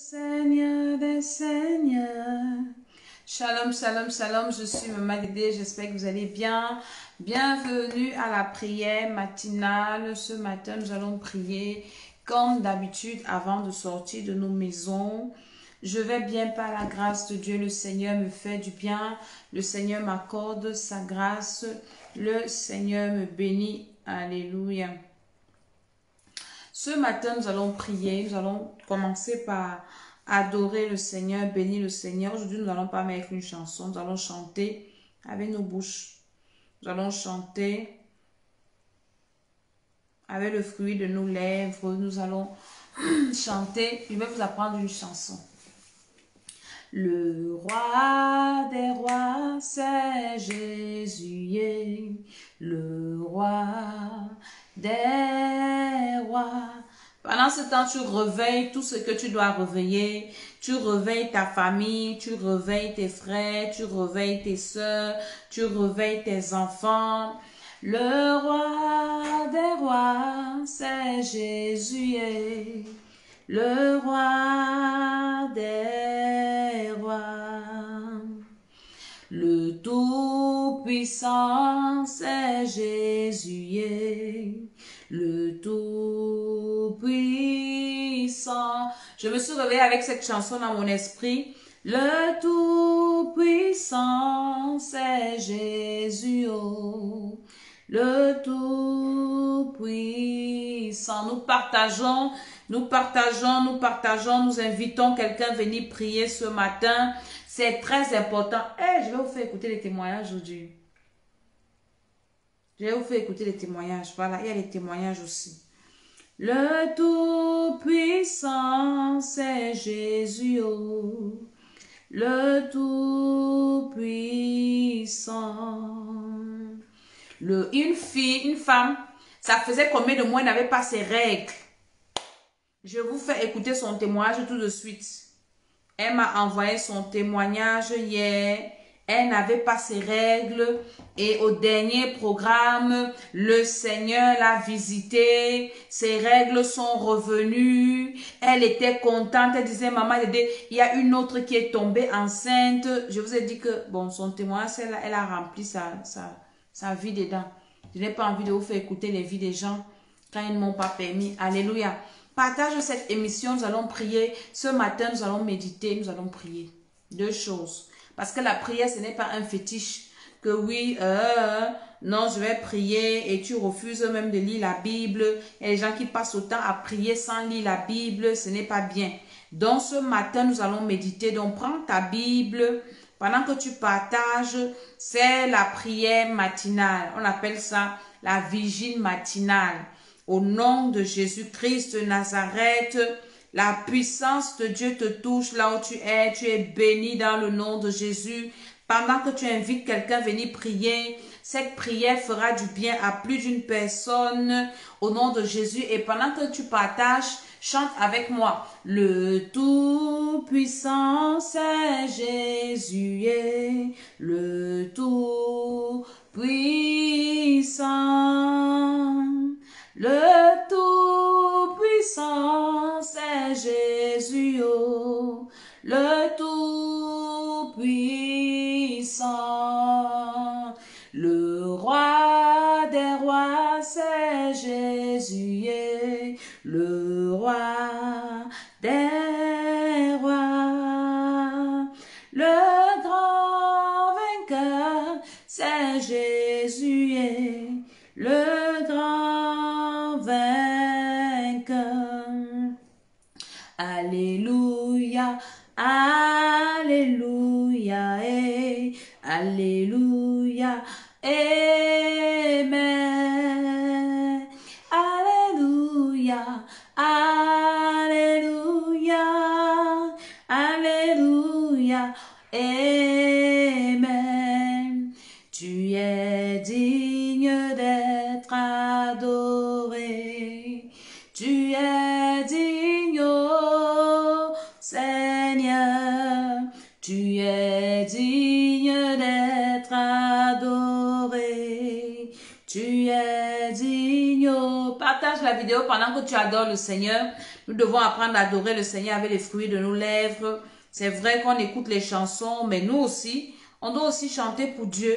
Seigneur des Seigneurs. Shalom, shalom, shalom, je suis Maman Dédé, j'espère que vous allez bien. Bienvenue à la prière matinale. Ce matin, nous allons prier comme d'habitude avant de sortir de nos maisons. Je vais bien par la grâce de Dieu, le Seigneur me fait du bien, le Seigneur m'accorde sa grâce, le Seigneur me bénit. Alléluia. Ce matin, nous allons prier, nous allons commencer par adorer le Seigneur, bénir le Seigneur. Aujourd'hui, nous n'allons pas mettre une chanson, nous allons chanter avec nos bouches. Nous allons chanter avec le fruit de nos lèvres. Nous allons chanter. Je vais vous apprendre une chanson. Le roi des rois, c'est Jésus, le roi des rois. Pendant ce temps, tu réveilles tout ce que tu dois réveiller. Tu réveilles ta famille, tu réveilles tes frères, tu réveilles tes soeurs, tu réveilles tes enfants. Le roi des rois, c'est Jésus, le roi des rois. Le Tout-Puissant, c'est Jésus, le Tout-Puissant. Je me suis réveillée avec cette chanson dans mon esprit. Le Tout-Puissant, c'est Jésus, oh, le Tout-Puissant. Nous invitons quelqu'un à venir prier ce matin. C'est très important. Je vais vous faire écouter les témoignages aujourd'hui. Je vais vous faire écouter les témoignages. Voilà, il y a les témoignages aussi. Le Tout-Puissant, c'est Jésus, oh, le Tout-Puissant. Une femme, ça faisait combien de mois elle n'avait pas ses règles? Je vous fais écouter son témoignage tout de suite. Elle m'a envoyé son témoignage hier. Elle n'avait pas ses règles et au dernier programme, le Seigneur l'a visitée. Ses règles sont revenues. Elle était contente. Elle disait, maman, il y a une autre qui est tombée enceinte. Je vous ai dit que, bon, son témoignage, elle a rempli sa vie dedans. Je n'ai pas envie de vous faire écouter les vies des gens quand ils ne m'ont pas permis. Alléluia. Partage cette émission, nous allons prier. Ce matin, nous allons méditer, nous allons prier. Deux choses. Parce que la prière, ce n'est pas un fétiche. Que oui, non, je vais prier et tu refuses même de lire la Bible. Il y a des gens qui passent autant à prier sans lire la Bible. Ce n'est pas bien. Donc, ce matin, nous allons méditer. Donc, prends ta Bible. Pendant que tu partages, c'est la prière matinale. On appelle ça la vigile matinale. Au nom de Jésus-Christ de Nazareth, la puissance de Dieu te touche là où tu es béni dans le nom de Jésus. Pendant que tu invites quelqu'un à venir prier, cette prière fera du bien à plus d'une personne au nom de Jésus. Et pendant que tu partages, chante avec moi. Le Tout-Puissant, c'est Jésus, le Tout-Puissant. Le Tout-Puissant, c'est Jésus, oh, le Tout-Puissant. Le roi des rois, c'est Jésus, le roi des rois. Le grand vainqueur, c'est Jésus, le grand vainqueur. Alléluia, alléluia, alléluia, amen. Alléluia, alléluia, alléluia, amen. Tu es digne d'être adoré. Tu es digne, ô Seigneur. Tu es digne d'être adoré. Tu es digne, ô... Partage la vidéo pendant que tu adores le Seigneur. Nous devons apprendre à adorer le Seigneur avec les fruits de nos lèvres. C'est vrai qu'on écoute les chansons, mais nous aussi, on doit aussi chanter pour Dieu.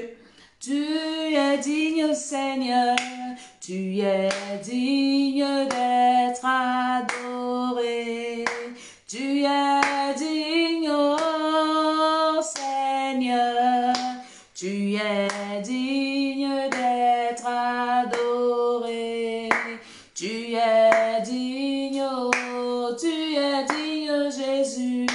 Tu es digne, Seigneur, tu es digne d'être adoré. Tu es digne, oh Seigneur, tu es digne d'être adoré. Tu es digne, oh, tu es digne, Jésus,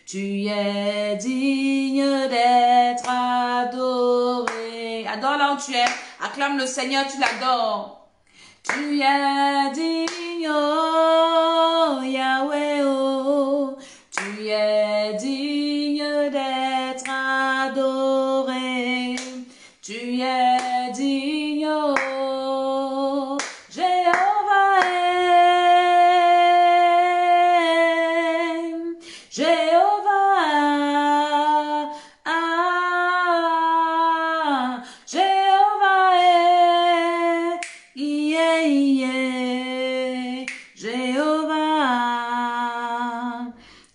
tu es digne d'être adoré. Adore là où tu es, acclame le Seigneur, tu l'adores. Tu es digne, oh Yahweh, oh, tu es digne d'être adoré. Tu es digne, oh Jéhovah, Jéhovah, ah, Jéhovah, yeah, yeah, Jéhovah,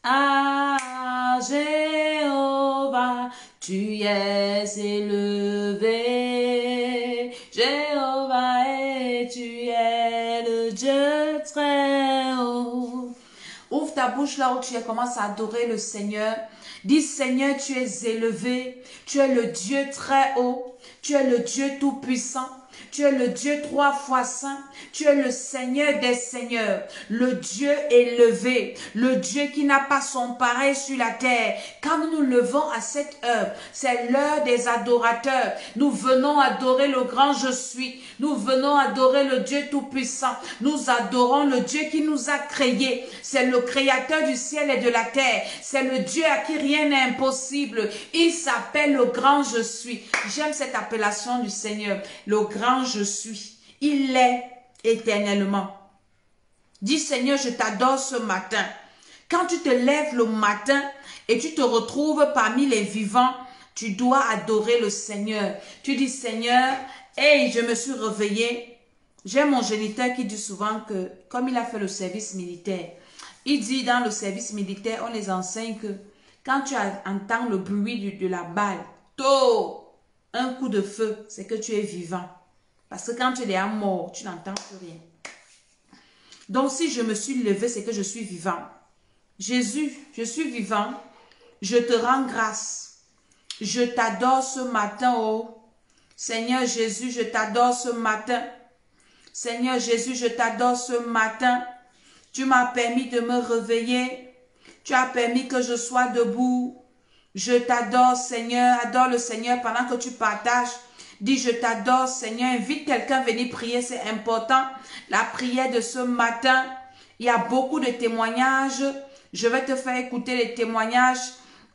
ah, Jéhovah, tu es élevé, Jéhovah, et tu es le Dieu très haut. Ouvre ta bouche là où tu es, commence à adorer le Seigneur. Dis Seigneur, tu es élevé, tu es le Dieu très haut, tu es le Dieu tout-puissant. Tu es le Dieu 3 fois saint. Tu es le Seigneur des seigneurs, le Dieu élevé, le Dieu qui n'a pas son pareil sur la terre. Quand nous nous levons à cette heure, c'est l'heure des adorateurs. Nous venons adorer le grand je suis. Nous venons adorer le Dieu tout-puissant. Nous adorons le Dieu qui nous a créés. C'est le créateur du ciel et de la terre. C'est le Dieu à qui rien n'est impossible. Il s'appelle le grand je suis. J'aime cette appellation du Seigneur. Le grand je suis. Il est éternellement. Dis Seigneur, je t'adore ce matin. Quand tu te lèves le matin et tu te retrouves parmi les vivants, tu dois adorer le Seigneur. Tu dis Seigneur, hey, je me suis réveillé. J'ai mon géniteur qui dit souvent que, comme il a fait le service militaire, il dit dans le service militaire, on les enseigne que quand tu entends le bruit de la balle, un coup de feu, c'est que tu es vivant. Parce que quand tu es mort, tu n'entends plus rien. Donc si je me suis levé, c'est que je suis vivant. Jésus, je suis vivant. Je te rends grâce. Je t'adore ce matin, oh. Seigneur Jésus, je t'adore ce matin. Seigneur Jésus, je t'adore ce matin. Tu m'as permis de me réveiller. Tu as permis que je sois debout. Je t'adore, Seigneur. Adore le Seigneur pendant que tu partages. Dis, je t'adore, Seigneur. Invite quelqu'un à venir prier, c'est important. La prière de ce matin, il y a beaucoup de témoignages. Je vais te faire écouter les témoignages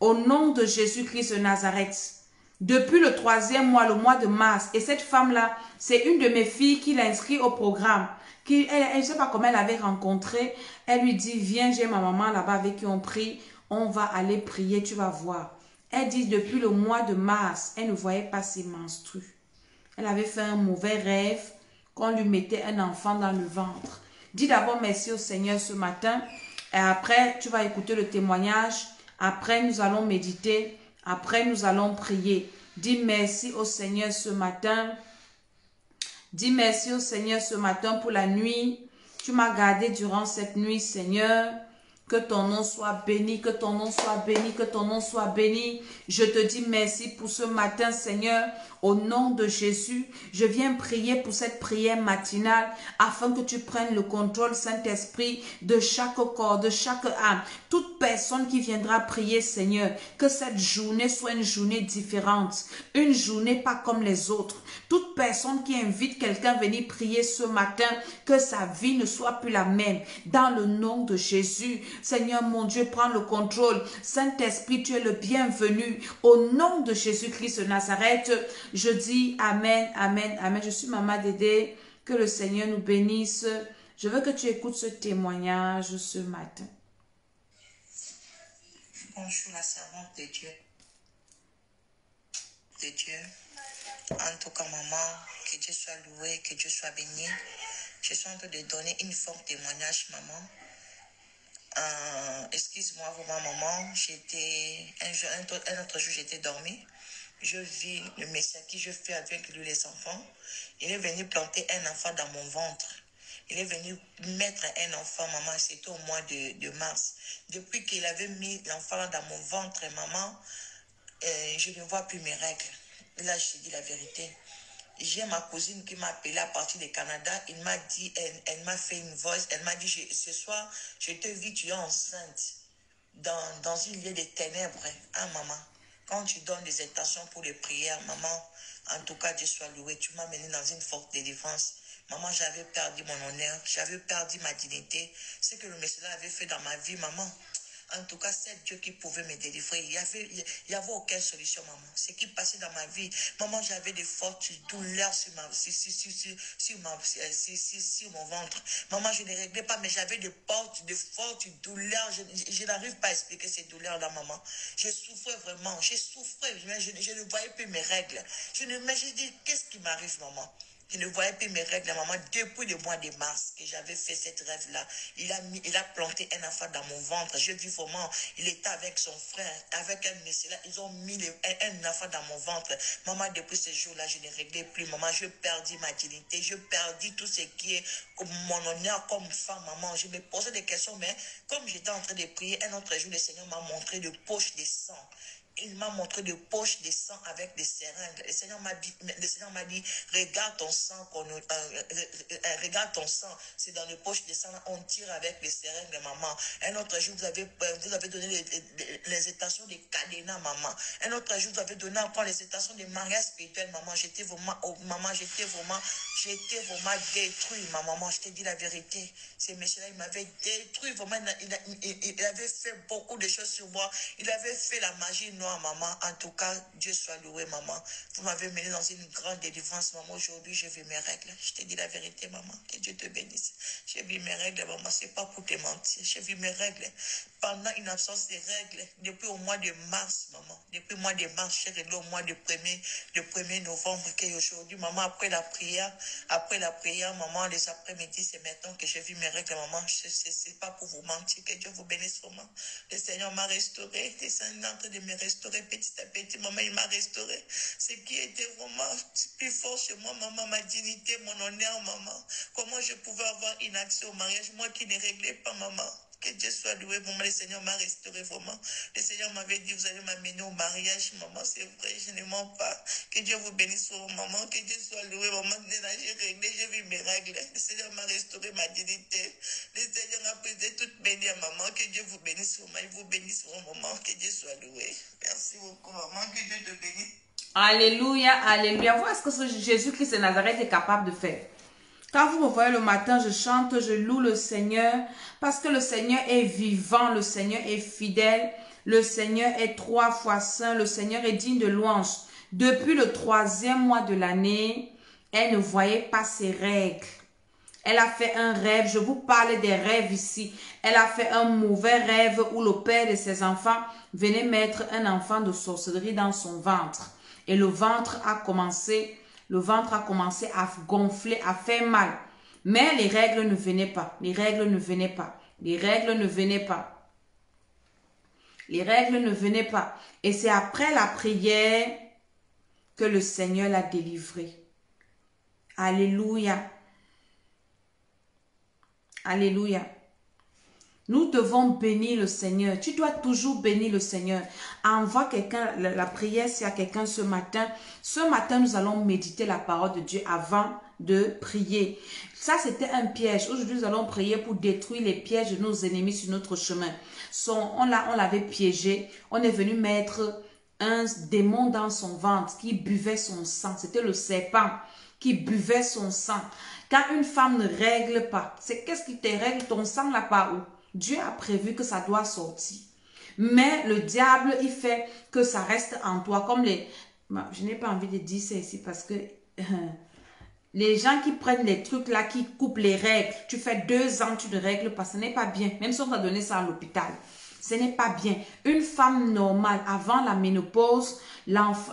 au nom de Jésus-Christ de Nazareth. Depuis le 3e mois, le mois de mars, et cette femme-là, c'est une de mes filles qui l'a inscrit au programme. Elle ne sait pas comment elle avait rencontré. Elle lui dit, viens, j'ai ma maman là-bas avec qui on prie. On va aller prier, tu vas voir. Elle dit, depuis le mois de mars, elle ne voyait pas ses menstrues. Elle avait fait un mauvais rêve qu'on lui mettait un enfant dans le ventre. Dis d'abord merci au Seigneur ce matin. Et après, tu vas écouter le témoignage. Après, nous allons méditer. Après, nous allons prier. Dis merci au Seigneur ce matin. Dis merci au Seigneur ce matin pour la nuit. Tu m'as gardé durant cette nuit, Seigneur. Que ton nom soit béni, que ton nom soit béni, que ton nom soit béni. Je te dis merci pour ce matin, Seigneur. Au nom de Jésus, je viens prier pour cette prière matinale afin que tu prennes le contrôle, Saint-Esprit, de chaque corps, de chaque âme. Toute personne qui viendra prier, Seigneur, que cette journée soit une journée différente, une journée pas comme les autres. Toute personne qui invite quelqu'un à venir prier ce matin, que sa vie ne soit plus la même. Dans le nom de Jésus, Seigneur mon Dieu, prends le contrôle. Saint-Esprit, tu es le bienvenu. Au nom de Jésus-Christ de Nazareth, je dis Amen, Amen, Amen. Je suis Maman Dédé. Que le Seigneur nous bénisse. Je veux que tu écoutes ce témoignage ce matin. Bonjour la servante de Dieu. En tout cas, maman, que Dieu soit loué, que Dieu soit béni. Je suis en train de donner une forte témoignage, maman. Excuse-moi, vraiment, maman. Un autre jour, j'étais dormi. Je vis le Messie à qui je fais avec lui les enfants. Il est venu planter un enfant dans mon ventre. Il est venu mettre un enfant, maman. C'était au mois de mars. Depuis qu'il avait mis l'enfant dans mon ventre, maman, je ne vois plus mes règles. Là, je te dis la vérité. J'ai ma cousine qui m'a appelé à partir du Canada. Il m'a dit, elle m'a fait une voix. Elle m'a dit, ce soir, je te vis, tu es enceinte. Dans une lieu de ténèbres. Ah, maman. Quand tu donnes des intentions pour les prières, maman, en tout cas, Dieu soit loué. Tu m'as mené dans une forte délivrance. Maman, j'avais perdu mon honneur. J'avais perdu ma dignité. Ce que le Messie avait fait dans ma vie, maman. En tout cas, c'est Dieu qui pouvait me délivrer. Il y avait aucune solution, maman. Ce qui passait dans ma vie, maman, j'avais des fortes douleurs sur mon ventre. Maman, je ne réglais pas, mais j'avais de fortes douleurs. Je n'arrive pas à expliquer ces douleurs-là, maman. Je souffrais vraiment. Je souffrais, mais je ne voyais plus mes règles. Mais je dis, qu'est-ce qui m'arrive, maman? Je ne voyais plus mes règles, maman, depuis le mois de mars que j'avais fait cette rêve-là. Il a planté un enfant dans mon ventre. Je vis vraiment, il était avec son frère, avec un monsieur là. Ils ont mis un enfant dans mon ventre. Maman, depuis ce jour-là, je ne réglais plus. Maman, je perdis ma dignité. Je perdis tout ce qui est mon honneur comme femme, maman. Je me posais des questions, mais comme j'étais en train de prier, un autre jour, le Seigneur m'a montré de poches de sang. Il m'a montré des poches de sang avec des seringues. Le Seigneur m'a dit, regarde ton sang, regarde ton sang. C'est dans les poches de sang, on tire avec les seringues, maman. Un autre jour, vous avez donné les intentions de cadenas, maman. Un autre jour, vous avez donné encore les intentions de mariage spirituel, maman. J'étais vraiment détruit, ma maman. Je te dis la vérité. Ce monsieur-là, il m'avait détruit, vraiment. Il avait fait beaucoup de choses sur moi. Il avait fait la magie noire, maman. En tout cas, Dieu soit loué, maman. Vous m'avez mené dans une grande délivrance, maman. Aujourd'hui, je vis mes règles. Je te dis la vérité, maman. Que Dieu te bénisse. Je vis mes règles, maman. C'est pas pour te mentir. Je vis mes règles. Pendant une absence de règles, depuis au mois de mars, maman. Depuis le mois de mars, j'ai réglé au mois de 1er novembre. Qu'aujourd'hui, maman, après la prière, maman, les après-midi, c'est maintenant que je vis mes règles, maman. C'est pas pour vous mentir. Que Dieu vous bénisse vraiment. Le Seigneur m'a restauré. Le Seigneur est en train de me restaurer petit à petit. Maman, il m'a restauré. Ce qui était vraiment plus fort chez moi, maman, ma dignité, mon honneur, maman. Comment je pouvais avoir une accès au mariage, moi qui ne réglais pas, maman. Que Dieu soit loué, vraiment, le Seigneur m'a restauré, vraiment. Le Seigneur m'avait dit, vous allez m'amener au mariage, maman, c'est vrai, je ne mens pas. Que Dieu vous bénisse, maman, que Dieu soit loué, maman, j'ai réglé, j'ai vu mes règles. Le Seigneur m'a restauré ma dignité. Le Seigneur a brisé toute bénie à maman, que Dieu vous bénisse, maman, il vous bénisse, maman, que Dieu soit loué. Merci beaucoup, maman, que Dieu te bénisse. Alléluia, alléluia. Voilà ce que Jésus-Christ de Nazareth est capable de faire. Quand vous me voyez le matin, je chante, je loue le Seigneur parce que le Seigneur est vivant, le Seigneur est fidèle, le Seigneur est 3 fois saint, le Seigneur est digne de louange. Depuis le 3e mois de l'année, elle ne voyait pas ses règles. Elle a fait un rêve, je vous parle des rêves ici. Elle a fait un mauvais rêve où le père de ses enfants venait mettre un enfant de sorcellerie dans son ventre. Et le ventre a commencé à gonfler, à faire mal. Mais les règles ne venaient pas. Les règles ne venaient pas. Les règles ne venaient pas. Les règles ne venaient pas. Et c'est après la prière que le Seigneur l'a délivrée. Alléluia. Alléluia. Nous devons bénir le Seigneur. Tu dois toujours bénir le Seigneur. Envoie quelqu'un, la prière, s'il y a quelqu'un ce matin. Ce matin, nous allons méditer la parole de Dieu avant de prier. Ça, c'était un piège. Aujourd'hui, nous allons prier pour détruire les pièges de nos ennemis sur notre chemin. On l'avait piégé. On est venu mettre un démon dans son ventre qui buvait son sang. C'était le serpent qui buvait son sang. Quand une femme ne règle pas, c'est qu'est-ce qui te règle? Ton sang là pas où? Dieu a prévu que ça doit sortir. Mais le diable, il fait que ça reste en toi. Comme les... Je n'ai pas envie de dire ça ici parce que... les gens qui prennent les trucs là, qui coupent les règles. Tu fais 2 ans, tu ne règles pas. Ce n'est pas bien. Même si on t'a donné ça à l'hôpital. Ce n'est pas bien. Une femme normale, avant la ménopause,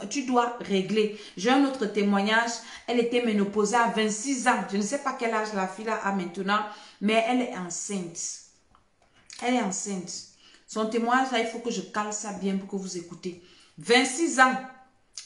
tu dois régler. J'ai un autre témoignage. Elle était ménopausée à 26 ans. Je ne sais pas quel âge la fille a maintenant, mais elle est enceinte. Elle est enceinte. Son témoignage, là, il faut que je cale ça bien pour que vous écoutez. 26 ans,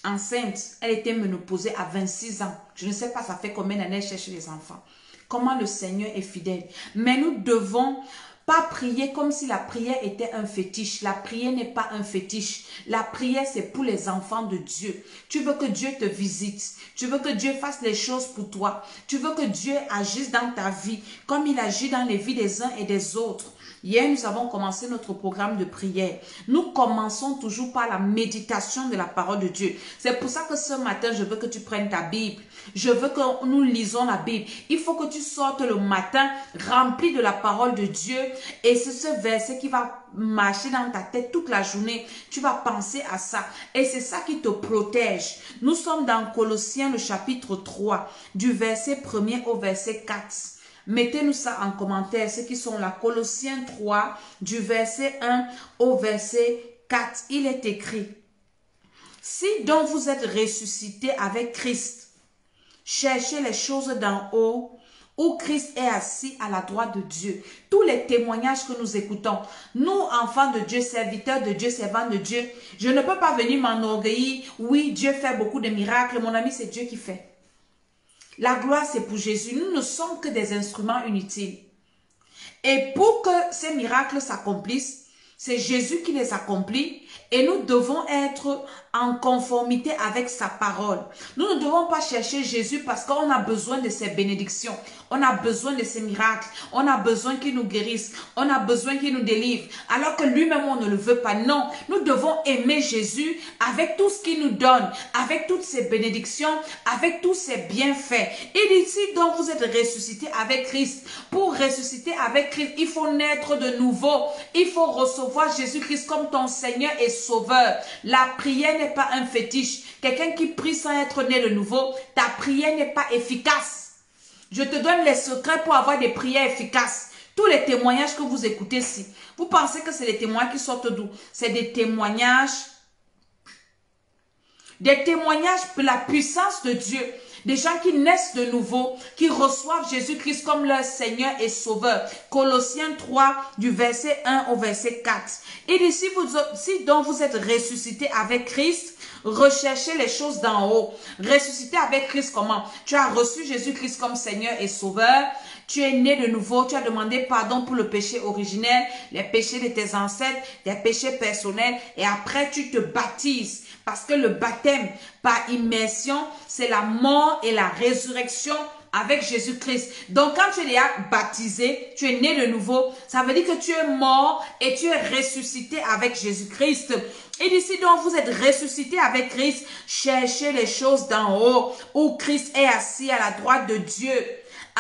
enceinte. Elle était ménopausée à 26 ans. Je ne sais pas, ça fait combien d'années elle cherche les enfants. Comment le Seigneur est fidèle. Mais nous devons pas prier comme si la prière était un fétiche. La prière n'est pas un fétiche. La prière, c'est pour les enfants de Dieu. Tu veux que Dieu te visite. Tu veux que Dieu fasse les choses pour toi. Tu veux que Dieu agisse dans ta vie comme il agit dans les vies des uns et des autres. Hier, nous avons commencé notre programme de prière. Nous commençons toujours par la méditation de la parole de Dieu. C'est pour ça que ce matin, je veux que tu prennes ta Bible. Je veux que nous lisons la Bible. Il faut que tu sortes le matin rempli de la parole de Dieu. Et c'est ce verset qui va marcher dans ta tête toute la journée. Tu vas penser à ça. Et c'est ça qui te protège. Nous sommes dans Colossiens, le chapitre 3, du verset 1er au verset 4. Mettez-nous ça en commentaire, ceux qui sont là. Colossiens 3, du verset 1 au verset 4. Il est écrit: si donc vous êtes ressuscités avec Christ, cherchez les choses d'en haut, où Christ est assis à la droite de Dieu. Tous les témoignages que nous écoutons, nous, enfants de Dieu, serviteurs de Dieu, servants de Dieu, je ne peux pas venir m'enorgueillir. Oui, Dieu fait beaucoup de miracles. Mon ami, c'est Dieu qui fait. La gloire, c'est pour Jésus. Nous ne sommes que des instruments inutiles. Et pour que ces miracles s'accomplissent, c'est Jésus qui les accomplit. Et nous devons être en conformité avec sa parole. Nous ne devons pas chercher Jésus parce qu'on a besoin de ses bénédictions. On a besoin de ses miracles. On a besoin qu'il nous guérisse. On a besoin qu'il nous délivre. Alors que lui-même, on ne le veut pas. Non, nous devons aimer Jésus avec tout ce qu'il nous donne, avec toutes ses bénédictions, avec tous ses bienfaits. Il dit ici, donc vous êtes ressuscités avec Christ. Pour ressusciter avec Christ, il faut naître de nouveau. Il faut recevoir Jésus-Christ comme ton Seigneur et Sauveur. La prière n'est pas un fétiche. Quelqu'un qui prie sans être né de nouveau, ta prière n'est pas efficace. Je te donne les secrets pour avoir des prières efficaces. Tous les témoignages que vous écoutez ici, vous pensez que c'est des témoignages qui sortent d'où? C'est des témoignages pour la puissance de Dieu. Des gens qui naissent de nouveau, qui reçoivent Jésus-Christ comme leur Seigneur et Sauveur. Colossiens 3, du verset 1 au verset 4. Il dit, si donc vous êtes ressuscités avec Christ, recherchez les choses d'en haut. Ressuscité avec Christ comment? Tu as reçu Jésus-Christ comme Seigneur et Sauveur. Tu es né de nouveau, tu as demandé pardon pour le péché originel, les péchés de tes ancêtres, les péchés personnels, et après tu te baptises. Parce que le baptême par immersion, c'est la mort et la résurrection avec Jésus-Christ. Donc quand tu es déjà baptisé, tu es né de nouveau, ça veut dire que tu es mort et tu es ressuscité avec Jésus-Christ. Et d'ici donc vous êtes ressuscité avec Christ, cherchez les choses d'en haut, où Christ est assis à la droite de Dieu.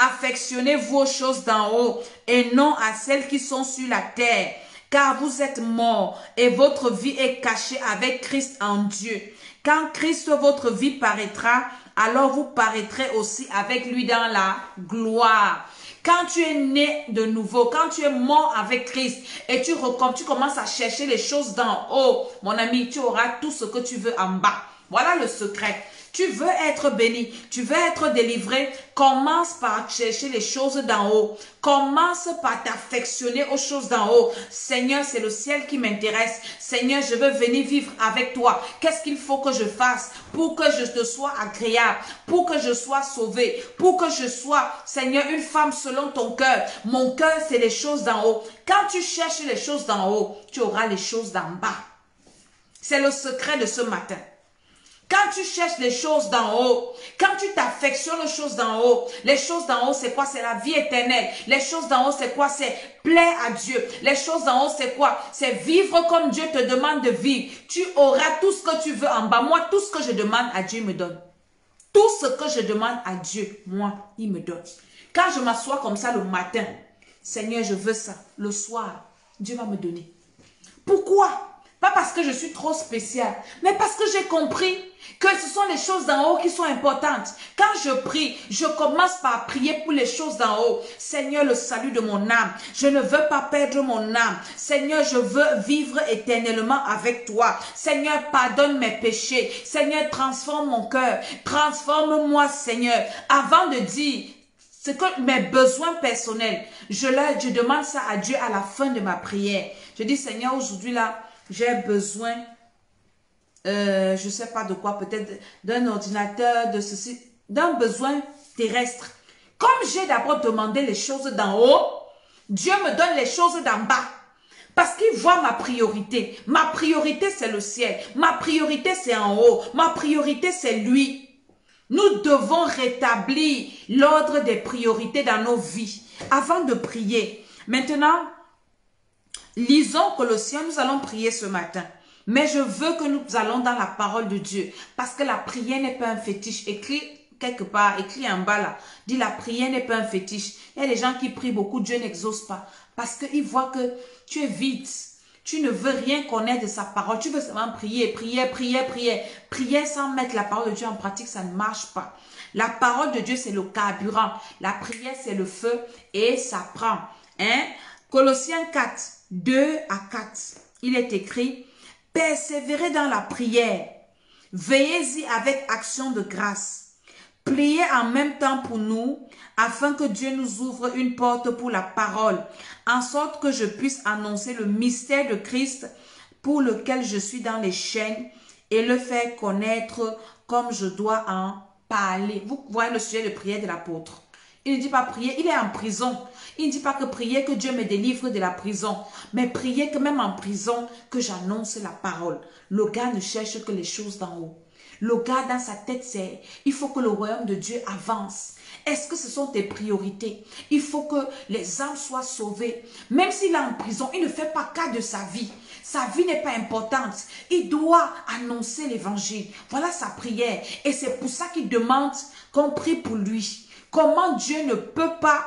Affectionnez vos choses d'en haut et non à celles qui sont sur la terre. Car vous êtes morts et votre vie est cachée avec Christ en Dieu. Quand Christ, votre vie, paraîtra, alors vous paraîtrez aussi avec lui dans la gloire. Quand tu es né de nouveau, quand tu es mort avec Christ et tu commences à chercher les choses d'en haut, mon ami, tu auras tout ce que tu veux en bas. Voilà le secret. Tu veux être béni, tu veux être délivré, commence par chercher les choses d'en haut. Commence par t'affectionner aux choses d'en haut. Seigneur, c'est le ciel qui m'intéresse. Seigneur, je veux venir vivre avec toi. Qu'est-ce qu'il faut que je fasse pour que je te sois agréable, pour que je sois sauvé, pour que je sois, Seigneur, une femme selon ton cœur. Mon cœur, c'est les choses d'en haut. Quand tu cherches les choses d'en haut, tu auras les choses d'en bas. C'est le secret de ce matin. Quand tu cherches les choses d'en haut, quand tu t'affectionnes aux choses d'en haut, les choses d'en haut, c'est quoi? C'est la vie éternelle. Les choses d'en haut, c'est quoi? C'est plaire à Dieu. Les choses d'en haut, c'est quoi? C'est vivre comme Dieu te demande de vivre. Tu auras tout ce que tu veux en bas. Moi, tout ce que je demande à Dieu, il me donne. Tout ce que je demande à Dieu, moi, il me donne. Quand je m'assois comme ça le matin, Seigneur, je veux ça. Le soir, Dieu va me donner. Pourquoi? Pas parce que je suis trop spéciale, mais parce que j'ai compris que ce sont les choses d'en haut qui sont importantes. Quand je prie, je commence par prier pour les choses d'en haut. Seigneur, le salut de mon âme. Je ne veux pas perdre mon âme. Seigneur, je veux vivre éternellement avec toi. Seigneur, pardonne mes péchés. Seigneur, transforme mon cœur. Transforme-moi, Seigneur. Avant de dire, C'est que mes besoins personnels, je demande ça à Dieu à la fin de ma prière. Je dis, Seigneur, aujourd'hui là, j'ai besoin, je ne sais pas de quoi, peut-être d'un ordinateur, de ceci, d'un besoin terrestre. Comme j'ai d'abord demandé les choses d'en haut, Dieu me donne les choses d'en bas. Parce qu'il voit ma priorité. Ma priorité, c'est le ciel. Ma priorité, c'est en haut. Ma priorité, c'est lui. Nous devons rétablir l'ordre des priorités dans nos vies avant de prier. Maintenant, lisons Colossiens, nous allons prier ce matin. Mais je veux que nous allons dans la parole de Dieu. Parce que la prière n'est pas un fétiche. Écris quelque part, écris en bas là. Dis la prière n'est pas un fétiche. Il y a des gens qui prient beaucoup, Dieu n'exauce pas. Parce qu'ils voient que tu es vide. Tu ne veux rien connaître de sa parole. Tu veux seulement prier, prier, prier, prier. Prier sans mettre la parole de Dieu en pratique, ça ne marche pas. La parole de Dieu, c'est le carburant. La prière, c'est le feu et ça prend. Hein? Colossiens 4, 2 à 4. Il est écrit, persévérez dans la prière. Veillez-y avec action de grâce. Priez en même temps pour nous, afin que Dieu nous ouvre une porte pour la parole, en sorte que je puisse annoncer le mystère de Christ pour lequel je suis dans les chaînes et le faire connaître comme je dois en parler. Vous voyez le sujet de prière de l'apôtre. Il ne dit pas prier, il est en prison. Il ne dit pas que prier que Dieu me délivre de la prison, mais prier que même en prison, que j'annonce la parole. Le gars ne cherche que les choses d'en haut. Le gars dans sa tête, c'est, il faut que le royaume de Dieu avance. Est-ce que ce sont tes priorités? Il faut que les âmes soient sauvées. Même s'il est en prison, il ne fait pas cas de sa vie. Sa vie n'est pas importante. Il doit annoncer l'évangile. Voilà sa prière. Et c'est pour ça qu'il demande qu'on prie pour lui. Comment Dieu ne peut pas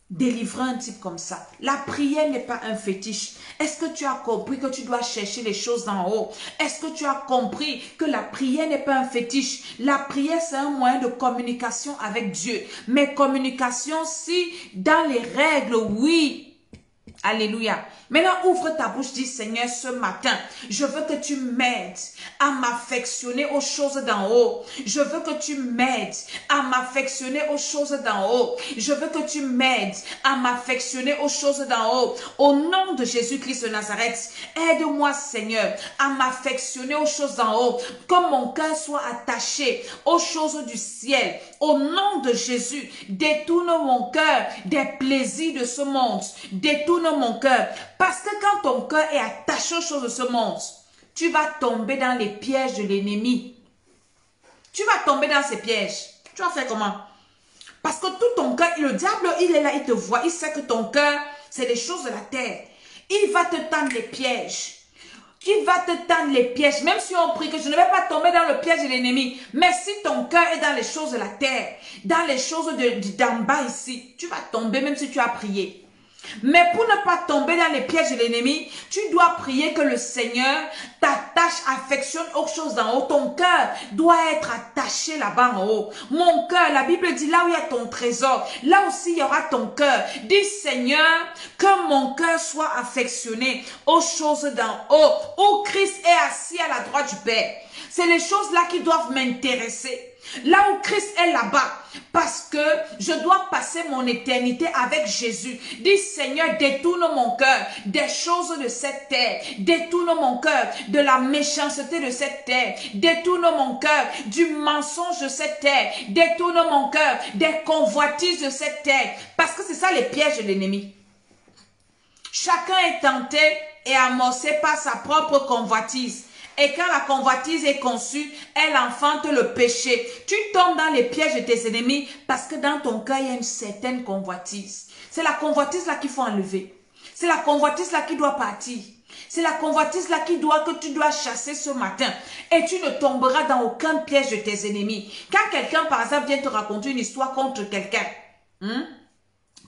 délivrer un type comme ça? La prière n'est pas un fétiche. Est-ce que tu as compris que tu dois chercher les choses d'en haut? Est-ce que tu as compris que la prière n'est pas un fétiche? La prière, c'est un moyen de communication avec Dieu. Mais communication, si dans les règles, oui. Alléluia. Maintenant, ouvre ta bouche, dis Seigneur, ce matin, je veux que tu m'aides à m'affectionner aux choses d'en haut. Je veux que tu m'aides à m'affectionner aux choses d'en haut. Je veux que tu m'aides à m'affectionner aux choses d'en haut. Au nom de Jésus-Christ de Nazareth, aide-moi, Seigneur, à m'affectionner aux choses d'en haut. Que mon cœur soit attaché aux choses du ciel. Au nom de Jésus, détourne mon cœur des plaisirs de ce monde. Détourne mon cœur. Parce que quand ton cœur est attaché aux choses de ce monde, tu vas tomber dans les pièges de l'ennemi. Tu vas tomber dans ces pièges. Tu vas faire comment? Parce que tout ton cœur, le diable, il est là, il te voit. Il sait que ton cœur, c'est les choses de la terre. Il va te tendre les pièges. Il va te tendre les pièges. Même si on prie que je ne vais pas tomber dans le piège de l'ennemi. Mais si ton cœur est dans les choses de la terre, dans les choses d'en bas ici, tu vas tomber même si tu as prié. Mais pour ne pas tomber dans les pièges de l'ennemi, tu dois prier que le Seigneur t'attache, affectionne aux choses d'en haut. Ton cœur doit être attaché là-bas en haut. Mon cœur, la Bible dit, là où il y a ton trésor, là aussi il y aura ton cœur. Dis Seigneur, que mon cœur soit affectionné aux choses d'en haut, où Christ est assis à la droite du Père. C'est les choses-là qui doivent m'intéresser. Là où Christ est là-bas, parce que je dois passer mon éternité avec Jésus. Dis Seigneur, détourne mon cœur des choses de cette terre. Détourne mon cœur de la méchanceté de cette terre. Détourne mon cœur du mensonge de cette terre. Détourne mon cœur des convoitises de cette terre. Parce que c'est ça les pièges de l'ennemi. Chacun est tenté et amorcé par sa propre convoitise. Et quand la convoitise est conçue, elle enfante le péché. Tu tombes dans les pièges de tes ennemis parce que dans ton cœur, il y a une certaine convoitise. C'est la convoitise là qu'il faut enlever. C'est la convoitise là qui doit partir. C'est la convoitise là que tu dois chasser ce matin. Et tu ne tomberas dans aucun piège de tes ennemis. Quand quelqu'un, par exemple, vient te raconter une histoire contre quelqu'un,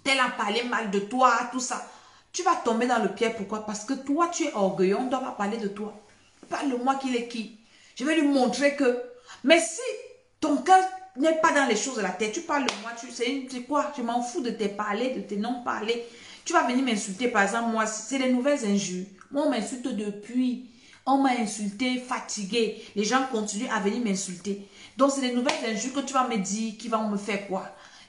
tel a parlé mal de toi, tout ça, tu vas tomber dans le piège. Pourquoi? Parce que toi, tu es orgueilleux, on ne doit pas parler de toi. Parle-moi qu'il est qui. Je vais lui montrer que... Mais si ton cœur n'est pas dans les choses de la terre, tu parles de moi, c'est quoi? Je m'en fous de tes parler, de tes non-parler. Tu vas venir m'insulter, par exemple, moi, c'est les nouvelles injures. Moi, on m'insulte depuis. On m'a insulté, fatigué. Les gens continuent à venir m'insulter. Donc, c'est les nouvelles injures que tu vas me dire qui vont me faire quoi?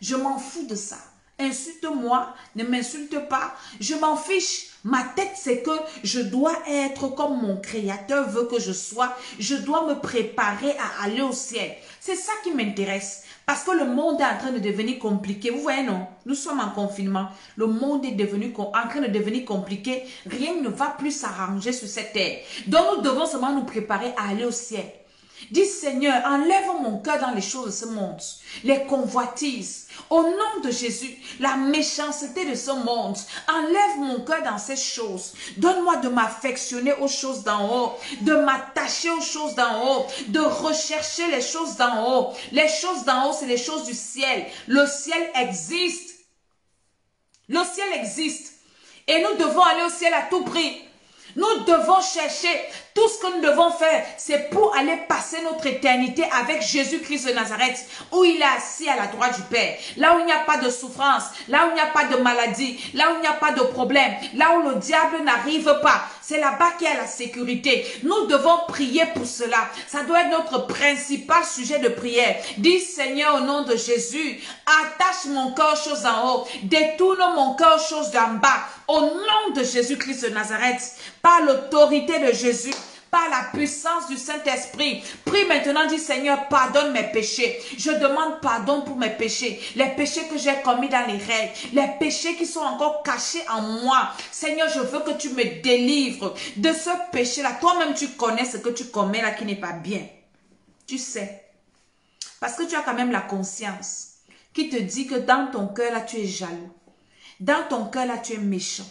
Je m'en fous de ça. Insulte-moi, ne m'insulte pas. Je m'en fiche. Ma tête, c'est que je dois être comme mon Créateur veut que je sois. Je dois me préparer à aller au ciel. C'est ça qui m'intéresse. Parce que le monde est en train de devenir compliqué. Vous voyez, non? Nous sommes en confinement. Le monde est en train de devenir compliqué. Rien ne va plus s'arranger sur cette terre. Donc, nous devons seulement nous préparer à aller au ciel. Dis Seigneur, enlève mon cœur dans les choses de ce monde, les convoitises. Au nom de Jésus, la méchanceté de ce monde, enlève mon cœur dans ces choses. Donne-moi de m'affectionner aux choses d'en haut, de m'attacher aux choses d'en haut, de rechercher les choses d'en haut. Les choses d'en haut, c'est les choses du ciel. Le ciel existe. Le ciel existe. Et nous devons aller au ciel à tout prix. Nous devons chercher, tout ce que nous devons faire, c'est pour aller passer notre éternité avec Jésus-Christ de Nazareth, où il est assis à la droite du Père, là où il n'y a pas de souffrance, là où il n'y a pas de maladie, là où il n'y a pas de problème, là où le diable n'arrive pas. C'est là-bas qu'il y a la sécurité. Nous devons prier pour cela. Ça doit être notre principal sujet de prière. Dis Seigneur, au nom de Jésus, attache mon cœur aux choses en haut, détourne mon cœur aux choses d'en bas. Au nom de Jésus-Christ de Nazareth, par l'autorité de Jésus, par la puissance du Saint-Esprit. Prie maintenant, dis Seigneur, pardonne mes péchés. Je demande pardon pour mes péchés. Les péchés que j'ai commis dans les règles. Les péchés qui sont encore cachés en moi. Seigneur, je veux que tu me délivres de ce péché-là. Toi-même, tu connais ce que tu commets là qui n'est pas bien. Tu sais. Parce que tu as quand même la conscience qui te dit que dans ton cœur là, tu es jaloux. Dans ton cœur là, tu es méchant.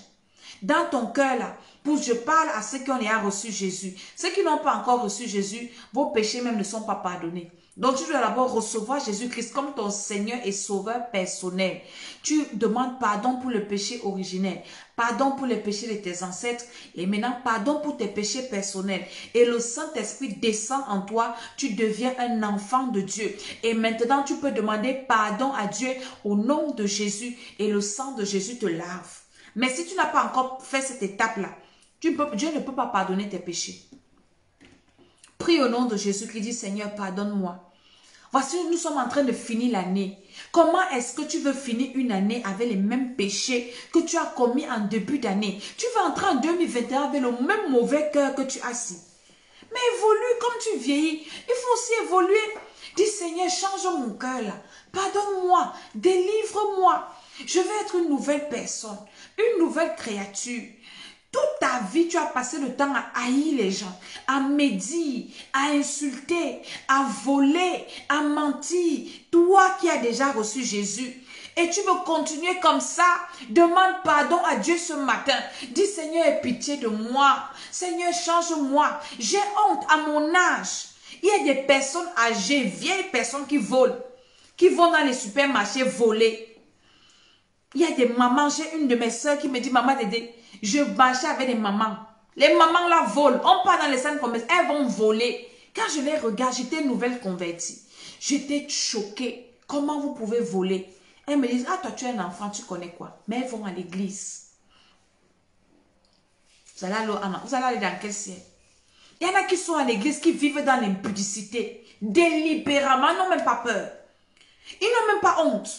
Dans ton cœur là, je parle à ceux qui ont déjà reçu Jésus. Ceux qui n'ont pas encore reçu Jésus, vos péchés même ne sont pas pardonnés. Donc tu dois d'abord recevoir Jésus-Christ comme ton Seigneur et Sauveur personnel. Tu demandes pardon pour le péché originel, pardon pour les péchés de tes ancêtres et maintenant pardon pour tes péchés personnels. Et le Saint-Esprit descend en toi, tu deviens un enfant de Dieu. Et maintenant tu peux demander pardon à Dieu au nom de Jésus et le sang de Jésus te lave. Mais si tu n'as pas encore fait cette étape-là, Dieu ne peut pas pardonner tes péchés. Prie au nom de Jésus qui dit Seigneur, pardonne-moi. Voici, nous sommes en train de finir l'année. Comment est-ce que tu veux finir une année avec les mêmes péchés que tu as commis en début d'année? Tu vas entrer en 2021 avec le même mauvais cœur que tu as si. Mais évolue comme tu vieillis. Il faut aussi évoluer. Dis Seigneur, change mon cœur là. Pardonne-moi, délivre-moi. Je vais être une nouvelle personne, une nouvelle créature. Toute ta vie, tu as passé le temps à haïr les gens, à médire, à insulter, à voler, à mentir. Toi qui as déjà reçu Jésus et tu veux continuer comme ça, demande pardon à Dieu ce matin. Dis Seigneur, aie pitié de moi. Seigneur, change-moi. J'ai honte à mon âge. Il y a des personnes âgées, vieilles personnes qui volent, qui vont dans les supermarchés voler. Il y a des mamans, j'ai une de mes soeurs qui me dit, maman Dédé, je marchais avec des mamans. Les mamans là volent. On part dans les scènes commerciales, elles vont voler. Quand je les regarde, j'étais nouvelle convertie. J'étais choquée. Comment vous pouvez voler? Elles me disent, ah toi tu es un enfant, tu connais quoi? Mais elles vont à l'église. Vous allez aller dans quel ciel? Il y en a qui sont à l'église, qui vivent dans l'impudicité. Délibérément, ils n'ont même pas peur. Ils n'ont même pas honte.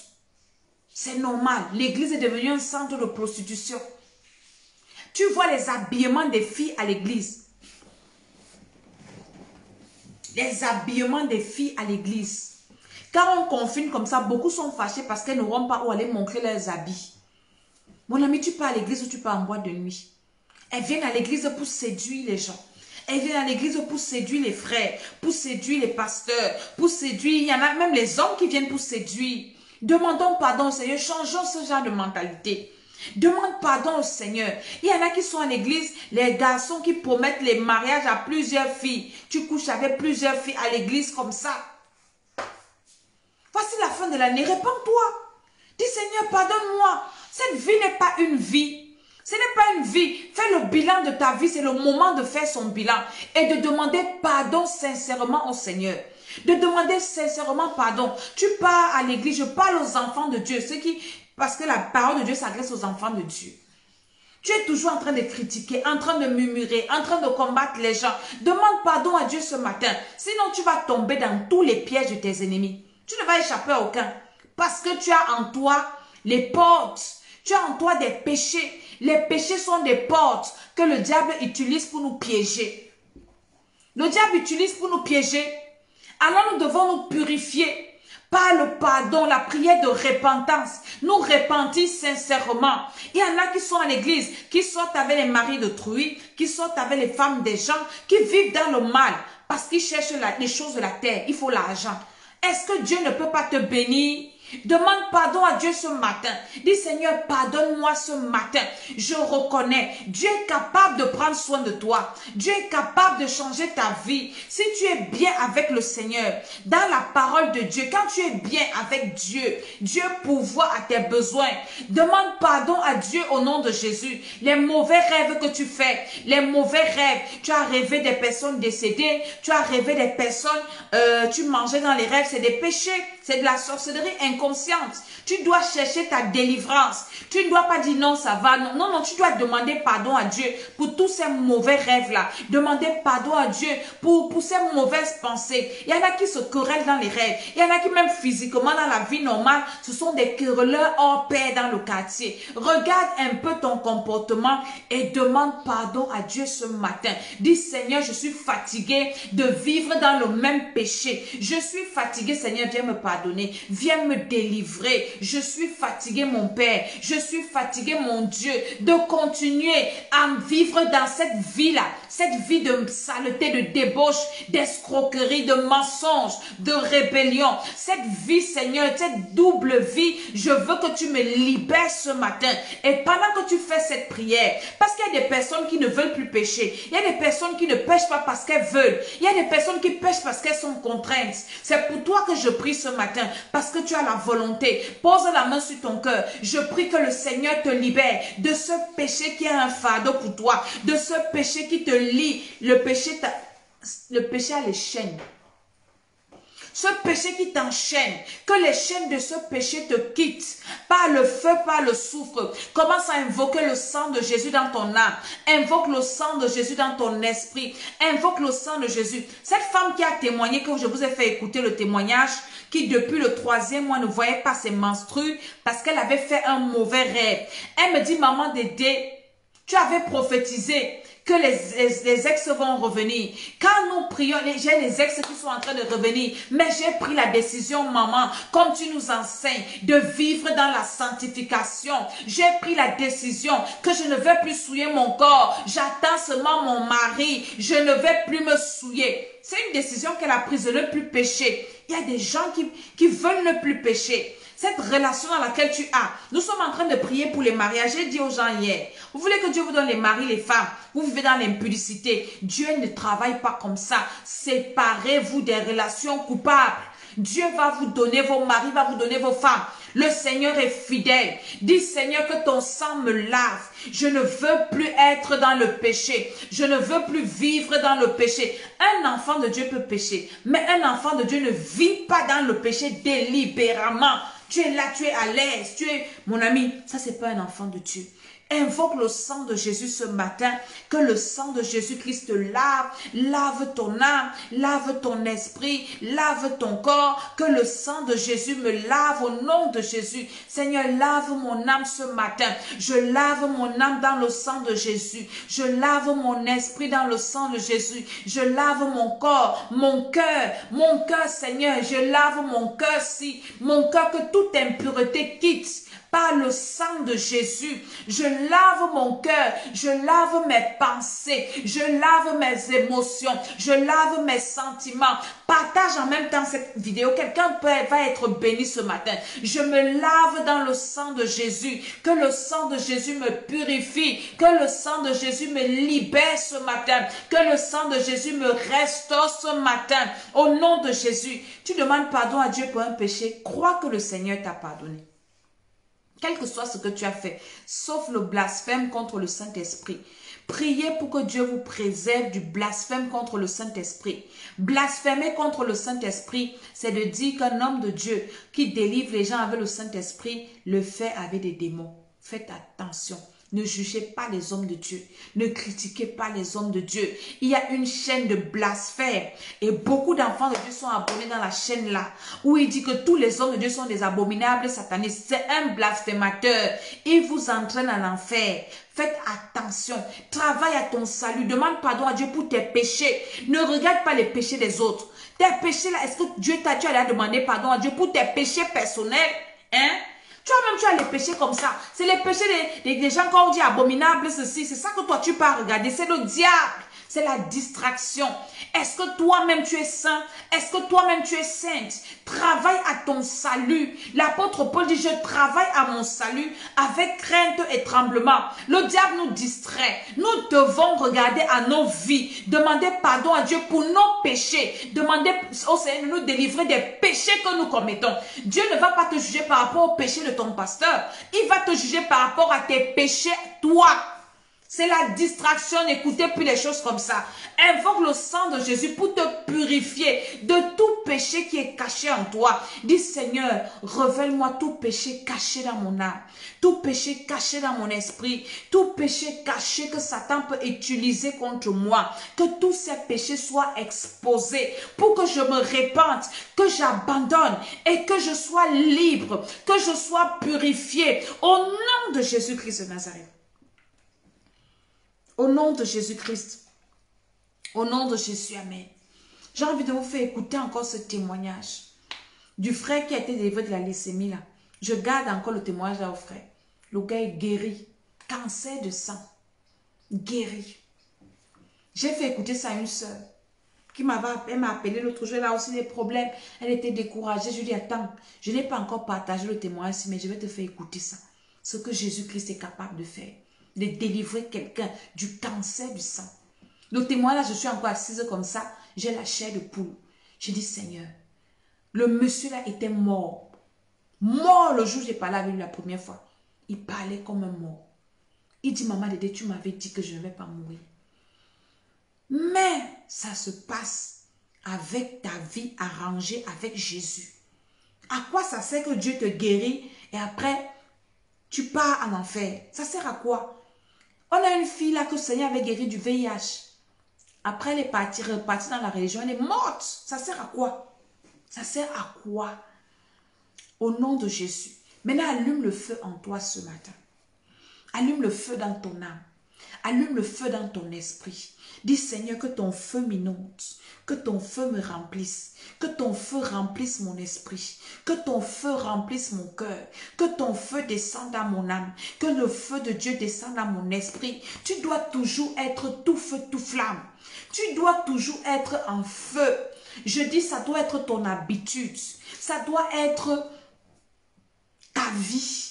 C'est normal. L'église est devenue un centre de prostitution. Tu vois les habillements des filles à l'église. Les habillements des filles à l'église. Quand on confine comme ça, beaucoup sont fâchés parce qu'elles n'auront pas où aller montrer leurs habits. Mon ami, tu pars à l'église ou tu pars en boîte de nuit. Elles viennent à l'église pour séduire les gens. Elles viennent à l'église pour séduire les frères, pour séduire les pasteurs, pour séduire. Il y en a même les hommes qui viennent pour séduire. Demandons pardon au Seigneur, changeons ce genre de mentalité. Demande pardon au Seigneur. Il y en a qui sont à l'église, les garçons qui promettent les mariages à plusieurs filles. Tu couches avec plusieurs filles à l'église comme ça. Voici la fin de l'année, répands-toi. Dis Seigneur, pardonne-moi. Cette vie n'est pas une vie. Ce n'est pas une vie. Fais le bilan de ta vie, c'est le moment de faire son bilan et de demander pardon sincèrement au Seigneur. De demander sincèrement pardon. Tu pars à l'église, je parle aux enfants de Dieu, parce que la parole de Dieu s'adresse aux enfants de Dieu. Tu es toujours en train de critiquer, en train de murmurer, en train de combattre les gens. Demande pardon à Dieu ce matin. Sinon, tu vas tomber dans tous les pièges de tes ennemis. Tu ne vas échapper à aucun. Parce que tu as en toi les portes. Tu as en toi des péchés. Les péchés sont des portes que le diable utilise pour nous piéger. Le diable utilise pour nous piéger. Alors nous devons nous purifier par le pardon, la prière de repentance. Nous repentir sincèrement. Il y en a qui sont à l'église, qui sortent avec les maris d'autrui, qui sortent avec les femmes des gens, qui vivent dans le mal parce qu'ils cherchent les choses de la terre. Il faut l'argent. Est-ce que Dieu ne peut pas te bénir? Demande pardon à Dieu ce matin. Dis Seigneur, pardonne-moi ce matin. Je reconnais, Dieu est capable de prendre soin de toi. Dieu est capable de changer ta vie. Si tu es bien avec le Seigneur, dans la parole de Dieu, quand tu es bien avec Dieu, Dieu pourvoit à tes besoins. Demande pardon à Dieu au nom de Jésus. Les mauvais rêves que tu fais, les mauvais rêves, tu as rêvé des personnes décédées, tu as rêvé des personnes, tu mangeais dans les rêves, c'est des péchés, c'est de la sorcellerie inconsciente. Tu dois chercher ta délivrance. Tu ne dois pas dire non, ça va. Non, non, non, tu dois demander pardon à Dieu pour tous ces mauvais rêves-là. Demander pardon à Dieu pour ces mauvaises pensées. Il y en a qui se querellent dans les rêves. Il y en a qui même physiquement dans la vie normale, ce sont des querelleurs hors pair dans le quartier. Regarde un peu ton comportement et demande pardon à Dieu ce matin. Dis Seigneur, je suis fatigué de vivre dans le même péché. Je suis fatigué, Seigneur, viens me pardonner. Viens me délivrer. Je suis fatigué, mon Père. Je suis fatigué, mon Dieu, de continuer à vivre dans cette vie-là. Cette vie de saleté, de débauche, d'escroquerie, de mensonge, de rébellion. Cette vie, Seigneur, cette double vie, je veux que tu me libères ce matin. Et pendant que tu fais cette prière, parce qu'il y a des personnes qui ne veulent plus pécher. Il y a des personnes qui ne pêchent pas parce qu'elles veulent. Il y a des personnes qui pêchent parce qu'elles sont contraintes. C'est pour toi que je prie ce matin, parce que tu as la volonté. Pose la main sur ton cœur. Je prie que le Seigneur te libère de ce péché qui est un fardeau pour toi, de ce péché qui te lie. Le péché a les chaînes. Ce péché qui t'enchaîne, que les chaînes de ce péché te quittent, par le feu, par le soufre. Commence à invoquer le sang de Jésus dans ton âme. Invoque le sang de Jésus dans ton esprit. Invoque le sang de Jésus. Cette femme qui a témoigné, que je vous ai fait écouter le témoignage, qui depuis le 3e mois ne voyait pas ses menstrues parce qu'elle avait fait un mauvais rêve. Elle me dit, maman Dédé, tu avais prophétisé que les ex vont revenir. Quand nous prions, j'ai les ex qui sont en train de revenir. Mais j'ai pris la décision, maman, comme tu nous enseignes, de vivre dans la sanctification. J'ai pris la décision que je ne vais plus souiller mon corps. J'attends seulement mon mari. Je ne vais plus me souiller. C'est une décision qu'elle a prise de ne plus pécher. Il y a des gens qui veulent ne plus pécher. Cette relation dans laquelle tu as. Nous sommes en train de prier pour les mariages. J'ai dit aux gens hier, vous voulez que Dieu vous donne les maris, les femmes. Vous vivez dans l'impudicité. Dieu ne travaille pas comme ça. Séparez-vous des relations coupables. Dieu va vous donner vos maris, va vous donner vos femmes. Le Seigneur est fidèle. Dis Seigneur que ton sang me lave. Je ne veux plus être dans le péché. Je ne veux plus vivre dans le péché. Un enfant de Dieu peut pécher. Mais un enfant de Dieu ne vit pas dans le péché délibérément. Tu es là, tu es à l'aise, tu es... Mon ami, ça c'est pas un enfant de Dieu. Invoque le sang de Jésus ce matin, que le sang de Jésus-Christ te lave, lave ton âme, lave ton esprit, lave ton corps, que le sang de Jésus me lave au nom de Jésus. Seigneur, lave mon âme ce matin, je lave mon âme dans le sang de Jésus, je lave mon esprit dans le sang de Jésus, je lave mon corps, mon cœur, Seigneur, je lave mon cœur, si mon cœur, que toute impureté quitte. Par le sang de Jésus, je lave mon cœur, je lave mes pensées, je lave mes émotions, je lave mes sentiments. Partage en même temps cette vidéo. Quelqu'un va être béni ce matin. Je me lave dans le sang de Jésus. Que le sang de Jésus me purifie. Que le sang de Jésus me libère ce matin. Que le sang de Jésus me restaure ce matin. Au nom de Jésus, tu demandes pardon à Dieu pour un péché. Crois que le Seigneur t'a pardonné. Quel que soit ce que tu as fait, sauf le blasphème contre le Saint-Esprit. Priez pour que Dieu vous préserve du blasphème contre le Saint-Esprit. Blasphémer contre le Saint-Esprit, c'est de dire qu'un homme de Dieu qui délivre les gens avec le Saint-Esprit le fait avec des démons. Faites attention. Ne jugez pas les hommes de Dieu. Ne critiquez pas les hommes de Dieu. Il y a une chaîne de blasphème. Et beaucoup d'enfants de Dieu sont abonnés dans la chaîne là. Où il dit que tous les hommes de Dieu sont des abominables satanistes. C'est un blasphémateur. Il vous entraîne en enfer. Faites attention. Travaille à ton salut. Demande pardon à Dieu pour tes péchés. Ne regarde pas les péchés des autres. Tes péchés là, est-ce que Dieu t'a dit à demander pardon à Dieu pour tes péchés personnels? Hein? Tu as les péchés comme ça. C'est les péchés des gens qu'on dit abominables, ceci. C'est ça que toi, tu peux regarder. C'est le diable. C'est la distraction. Est-ce que toi-même, tu es saint? Est-ce que toi-même, tu es sainte? Travaille à ton salut. L'apôtre Paul dit, je travaille à mon salut avec crainte et tremblement. Le diable nous distrait. Nous devons regarder à nos vies. Demander pardon à Dieu pour nos péchés. Demander au Seigneur de nous délivrer des péchés que nous commettons. Dieu ne va pas te juger par rapport aux péchés de ton pasteur. Il va te juger par rapport à tes péchés, toi. C'est la distraction, n'écoutez plus les choses comme ça. Invoque le sang de Jésus pour te purifier de tout péché qui est caché en toi. Dis Seigneur, révèle-moi tout péché caché dans mon âme, tout péché caché dans mon esprit, tout péché caché que Satan peut utiliser contre moi. Que tous ces péchés soient exposés pour que je me répande, que j'abandonne et que je sois libre, que je sois purifié au nom de Jésus-Christ de Nazareth. Au nom de Jésus-Christ. Au nom de Jésus, amen. J'ai envie de vous faire écouter encore ce témoignage du frère qui a été délivré de la leucémie là. Je garde encore le témoignage là au frère. Le gars est guéri. Cancer de sang. Guéri. J'ai fait écouter ça à une soeur qui m'a appelé l'autre jour. Elle a aussi des problèmes. Elle était découragée. Je lui ai dit, attends, je n'ai pas encore partagé le témoignage, mais je vais te faire écouter ça. Ce que Jésus-Christ est capable de faire. De délivrer quelqu'un du cancer du sang. Le témoignage, je suis encore assise comme ça, j'ai la chair de poule. J'ai dit, Seigneur, le monsieur là était mort. Mort le jour où j'ai parlé avec lui la première fois. Il parlait comme un mort. Il dit, maman Dédé, tu m'avais dit que je ne vais pas mourir. Mais ça se passe avec ta vie arrangée avec Jésus. À quoi ça sert que Dieu te guérit et après, tu pars en enfer? Ça sert à quoi? On a une fille là que le Seigneur avait guéri du VIH. Après, elle est repartie dans la religion. Elle est morte. Ça sert à quoi? Ça sert à quoi? Au nom de Jésus. Maintenant, allume le feu en toi ce matin. Allume le feu dans ton âme. Allume le feu dans ton esprit. Dis Seigneur que ton feu m'inonde. Que ton feu me remplisse. Que ton feu remplisse mon esprit. Que ton feu remplisse mon cœur. Que ton feu descende dans mon âme. Que le feu de Dieu descende dans mon esprit. Tu dois toujours être tout feu, tout flamme. Tu dois toujours être en feu. Je dis, ça doit être ton habitude. Ça doit être ta vie.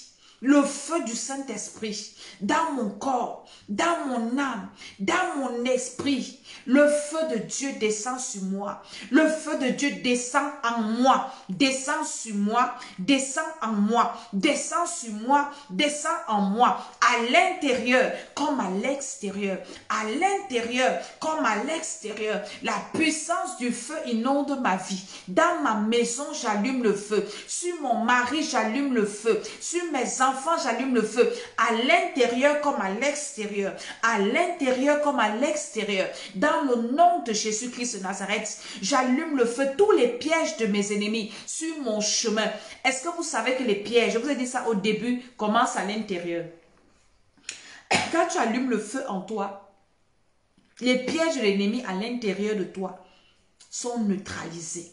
Le feu du Saint-Esprit dans mon corps, dans mon âme, dans mon esprit. Le feu de Dieu descend sur moi. Le feu de Dieu descend en moi. Descend sur moi. Descend en moi. Descend sur moi. Descend en moi. À l'intérieur comme à l'extérieur. À l'intérieur comme à l'extérieur. La puissance du feu inonde ma vie. Dans ma maison, j'allume le feu. Sur mon mari, j'allume le feu. Sur mes enfants, j'allume le feu. À l'intérieur comme à l'extérieur. À l'intérieur comme à l'extérieur. Dans le nom de Jésus-Christ de Nazareth, j'allume le feu. Tous les pièges de mes ennemis sur mon chemin. Est-ce que vous savez que les pièges, je vous ai dit ça au début, commencent à l'intérieur. Quand tu allumes le feu en toi, les pièges de l'ennemi à l'intérieur de toi sont neutralisés.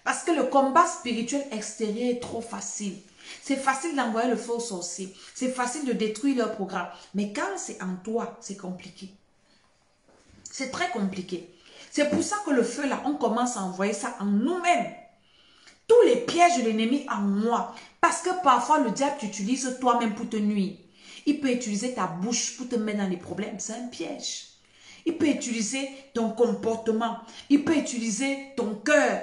Parce que le combat spirituel extérieur est trop facile. C'est facile d'envoyer le feu aux sorciers. C'est facile de détruire leur programme. Mais quand c'est en toi, c'est compliqué. C'est très compliqué. C'est pour ça que le feu là, on commence à envoyer ça en nous-mêmes. Tous les pièges de l'ennemi en moi. Parce que parfois le diable t'utilise toi-même pour te nuire. Il peut utiliser ta bouche pour te mettre dans les problèmes. C'est un piège. Il peut utiliser ton comportement. Il peut utiliser ton cœur.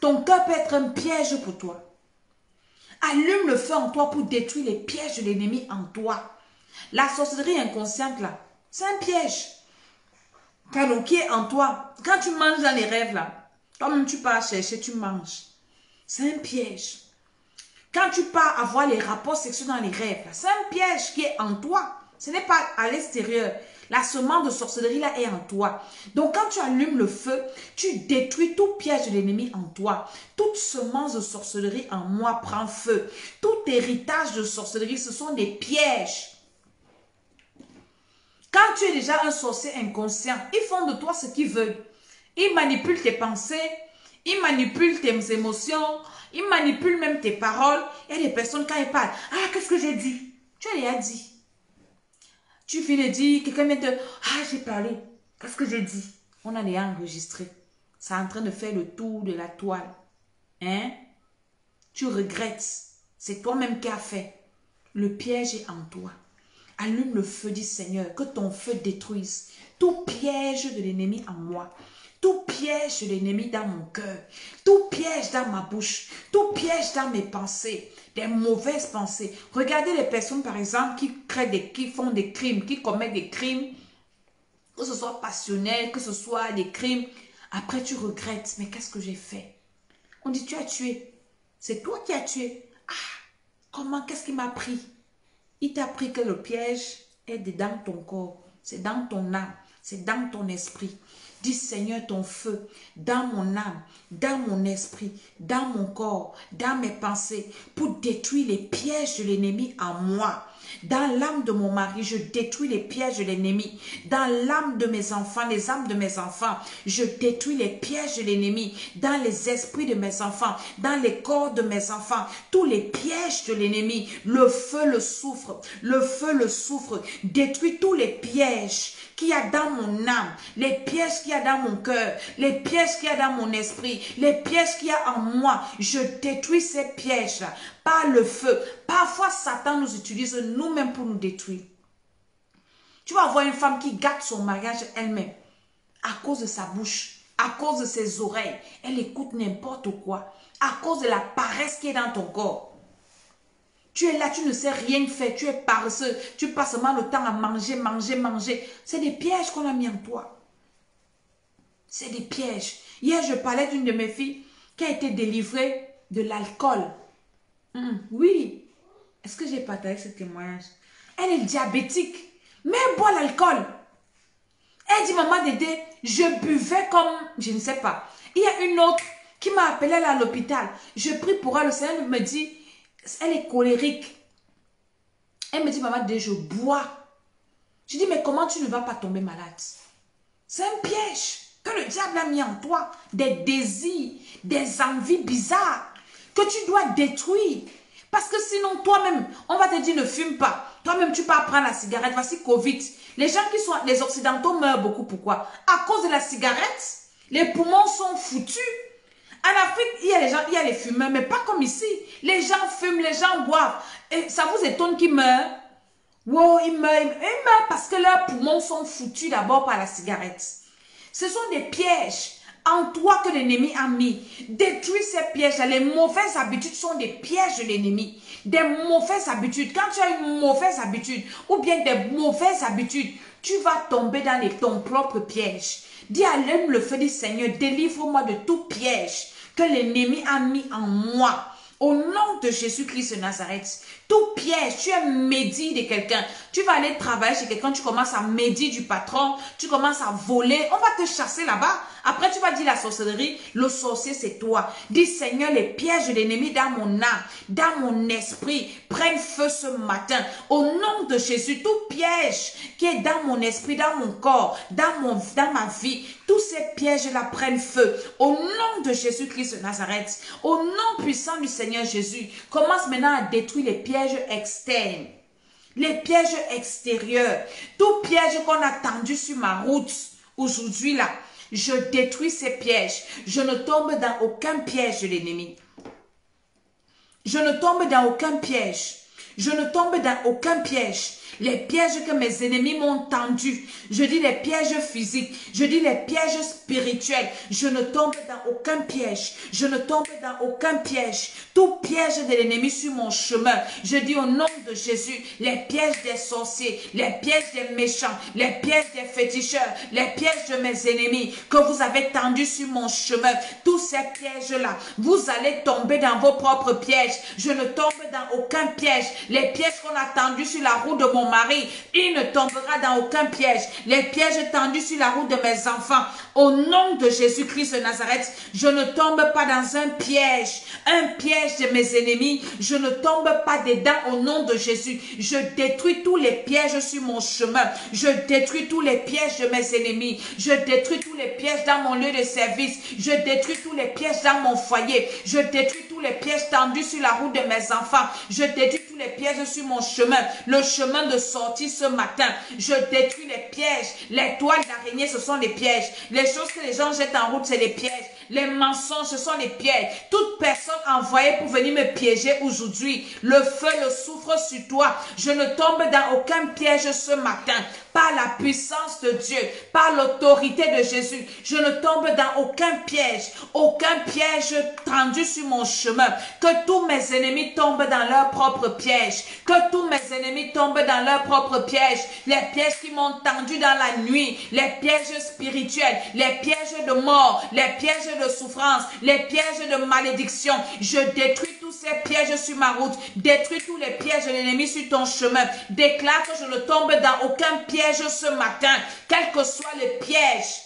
Ton cœur peut être un piège pour toi. Allume le feu en toi pour détruire les pièges de l'ennemi en toi. La sorcellerie inconsciente là, c'est un piège. Quand qui est en toi, quand tu manges dans les rêves là, toi-même tu pars chercher, tu manges. C'est un piège. Quand tu pars avoir les rapports sexuels dans les rêves, c'est un piège qui est en toi. Ce n'est pas à l'extérieur. La semence de sorcellerie là est en toi. Donc quand tu allumes le feu, tu détruis tout piège de l'ennemi en toi. Toute semence de sorcellerie en moi prend feu. Tout héritage de sorcellerie, ce sont des pièges. Quand tu es déjà un sorcier inconscient, ils font de toi ce qu'ils veulent. Ils manipulent tes pensées, ils manipulent tes émotions, ils manipulent même tes paroles. Il y a des personnes quand ils parlent, ah, qu'est-ce que j'ai dit? Tu as déjà dit. Tu finis de dire, quelqu'un vient te, ah, j'ai parlé. Qu'est-ce que j'ai dit? On a déjà enregistré. C'est en train de faire le tour de la toile. Hein? Tu regrettes. C'est toi-même qui as fait. Le piège est en toi. Allume le feu du Seigneur, que ton feu détruise tout piège de l'ennemi en moi, tout piège de l'ennemi dans mon cœur, tout piège dans ma bouche, tout piège dans mes pensées, des mauvaises pensées. Regardez les personnes par exemple qui font des crimes, qui commettent des crimes, que ce soit passionnel, que ce soit des crimes. Après tu regrettes, mais qu'est-ce que j'ai fait? On dit tu as tué, c'est toi qui as tué. Ah, comment, qu'est-ce qui m'a pris? Il t'a appris que le piège est dans ton corps, c'est dans ton âme, c'est dans ton esprit. Dis Seigneur ton feu dans mon âme, dans mon esprit, dans mon corps, dans mes pensées, pour détruire les pièges de l'ennemi en moi. Dans l'âme de mon mari, je détruis les pièges de l'ennemi. Dans l'âme de mes enfants, les âmes de mes enfants, je détruis les pièges de l'ennemi. Dans les esprits de mes enfants, dans les corps de mes enfants, tous les pièges de l'ennemi, le feu le souffre, le feu le souffre. Détruis tous les pièges qu'il y a dans mon âme, les pièges qu'il y a dans mon cœur, les pièges qu'il y a dans mon esprit, les pièges qu'il y a en moi. Je détruis ces pièges-là par le feu. Parfois, Satan nous utilise nous-mêmes pour nous détruire. Tu vas voir une femme qui gâte son mariage elle-même à cause de sa bouche, à cause de ses oreilles. Elle écoute n'importe quoi, à cause de la paresse qui est dans ton corps. Tu es là, tu ne sais rien faire, tu es paresseux, tu passes seulement le temps à manger, manger, manger. C'est des pièges qu'on a mis en toi. C'est des pièges. Hier, je parlais d'une de mes filles qui a été délivrée de l'alcool. Oui. Est-ce que j'ai partagé ce témoignage? Elle est diabétique, mais elle boit l'alcool. Elle dit, maman Dédé, je buvais comme, je ne sais pas. Il y a une autre qui m'a appelée à l'hôpital. Je prie pour elle, le Seigneur me dit, elle est colérique. Elle me dit, maman Dédé, je bois. Je dis, mais comment tu ne vas pas tomber malade? C'est un piège que le diable a mis en toi. Des désirs, des envies bizarres que tu dois détruire. Parce que sinon, toi-même, on va te dire, ne fume pas. Toi-même, tu peux prendre la cigarette. Voici Covid. Les gens qui sont, les Occidentaux meurent beaucoup. Pourquoi? À cause de la cigarette. Les poumons sont foutus. En Afrique, il y a les gens, il y a les fumeurs, mais pas comme ici. Les gens fument, les gens boivent. Et ça vous étonne qu'ils meurent? Wow, ils meurent parce que leurs poumons sont foutus d'abord par la cigarette. Ce sont des pièges en toi que l'ennemi a mis. Détruis ces pièges-là. Les mauvaises habitudes sont des pièges de l'ennemi. Des mauvaises habitudes. Quand tu as une mauvaise habitude ou bien des mauvaises habitudes, tu vas tomber dans ton propre piège. Dis allume le feu du Seigneur, délivre-moi de tout piège que l'ennemi a mis en moi. Au nom de Jésus-Christ de Nazareth, tout piège, tu es médit de quelqu'un, tu vas aller travailler chez quelqu'un, tu commences à médire du patron, tu commences à voler, on va te chasser là-bas. Après, tu vas dire la sorcellerie, le sorcier c'est toi. Dis Seigneur, les pièges de l'ennemi dans mon âme, dans mon esprit, prennent feu ce matin. Au nom de Jésus, tout piège qui est dans mon esprit, dans mon corps, dans ma vie, tous ces pièges-là prennent feu. Au nom de Jésus-Christ de Nazareth, au nom puissant du Seigneur Jésus, commence maintenant à détruire les pièges externes, les pièges extérieurs, tout piège qu'on a tendu sur ma route aujourd'hui là. Je détruis ces pièges. Je ne tombe dans aucun piège de l'ennemi. Je ne tombe dans aucun piège. Je ne tombe dans aucun piège. les pièges que mes ennemis m'ont tendus, je dis les pièges physiques, je dis les pièges spirituels, je ne tombe dans aucun piège, je ne tombe dans aucun piège, tout piège de l'ennemi sur mon chemin, je dis au nom de Jésus, les pièges des sorciers, les pièges des méchants, les pièges des féticheurs, les pièges de mes ennemis que vous avez tendus sur mon chemin, tous ces pièges-là, vous allez tomber dans vos propres pièges. Je ne tombe dans aucun piège. Les pièges qu'on a tendus sur la route de mon mari, il ne tombera dans aucun piège. Les pièges tendus sur la route de mes enfants, au nom de Jésus-Christ de Nazareth, je ne tombe pas dans un piège de mes ennemis. Je ne tombe pas dedans au nom de Jésus. Je détruis tous les pièges sur mon chemin. Je détruis tous les pièges de mes ennemis. Je détruis tous les pièges dans mon lieu de service. Je détruis tous les pièges dans mon foyer. Je détruis tous les pièges tendus sur la route de mes enfants. Je détruis tous les pièges sur mon chemin. Le chemin de sortie ce matin. Je détruis les pièges. Les toiles d'araignée, ce sont les pièges. Les choses que les gens jettent en route, c'est les pièges. Les mensonges, ce sont les pièges. Toute personne envoyée pour venir me piéger aujourd'hui, le feu, le soufre sur toi. Je ne tombe dans aucun piège ce matin. Par la puissance de Dieu, par l'autorité de Jésus, je ne tombe dans aucun piège tendu sur mon chemin. Que tous mes ennemis tombent dans leur propre piège. Que tous mes ennemis tombent dans leur propre piège. Les pièges qui m'ont tendu dans la nuit, les pièges spirituels, les pièges de mort, les pièges de souffrance, les pièges de malédiction. Je détruis tous ces pièges sur ma route. Détruis tous les pièges de l'ennemi sur ton chemin. Déclare que je ne tombe dans aucun piège ce matin, quel que soit le piège.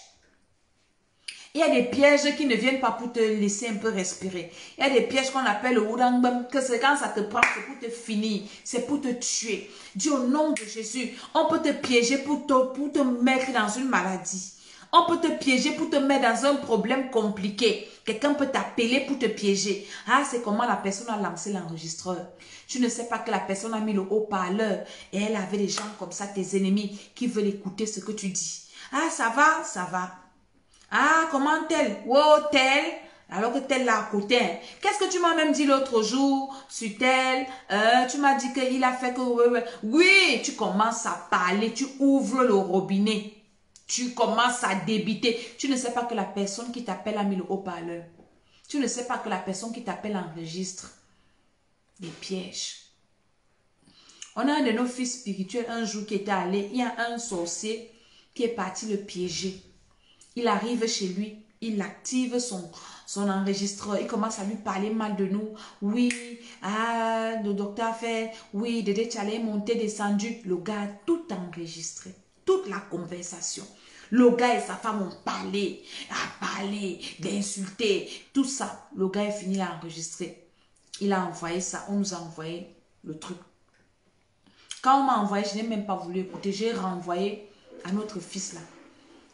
Il y a des pièges qui ne viennent pas pour te laisser un peu respirer. Il y a des pièges qu'on appelle le ourangbam, que c'est quand ça te prend, c'est pour te finir, c'est pour te tuer. Dis au nom de Jésus, on peut te piéger pour te mettre dans une maladie. On peut te piéger pour te mettre dans un problème compliqué. Quelqu'un peut t'appeler pour te piéger. Ah, c'est comment la personne a lancé l'enregistreur. Tu ne sais pas que la personne a mis le haut-parleur et elle avait des gens comme ça, tes ennemis, qui veulent écouter ce que tu dis. Ah, ça va, ça va. Ah, comment tel? Wow, tel. Alors que tel là à côté. Qu'est-ce que tu m'as même dit l'autre jour sur tel? Tu m'as dit qu'il a fait que... Oui, tu commences à parler, tu ouvres le robinet. Tu commences à débiter. Tu ne sais pas que la personne qui t'appelle a mis le haut-parleur. Tu ne sais pas que la personne qui t'appelle enregistre. Des pièges. On a un de nos fils spirituels un jour qui était allé. Il y a un sorcier qui est parti le piéger. Il arrive chez lui. Il active son enregistreur. Il commence à lui parler mal de nous. Oui, ah, le docteur a fait. Oui, Dédé, tu allais monter, descendu. Le gars a tout enregistré. Toute la conversation. Le gars et sa femme ont parlé, d'insulter, tout ça. Le gars est fini à enregistrer. Il a envoyé ça, on nous a envoyé le truc. Quand on m'a envoyé, je n'ai même pas voulu écouter. J'ai renvoyé à notre fils là.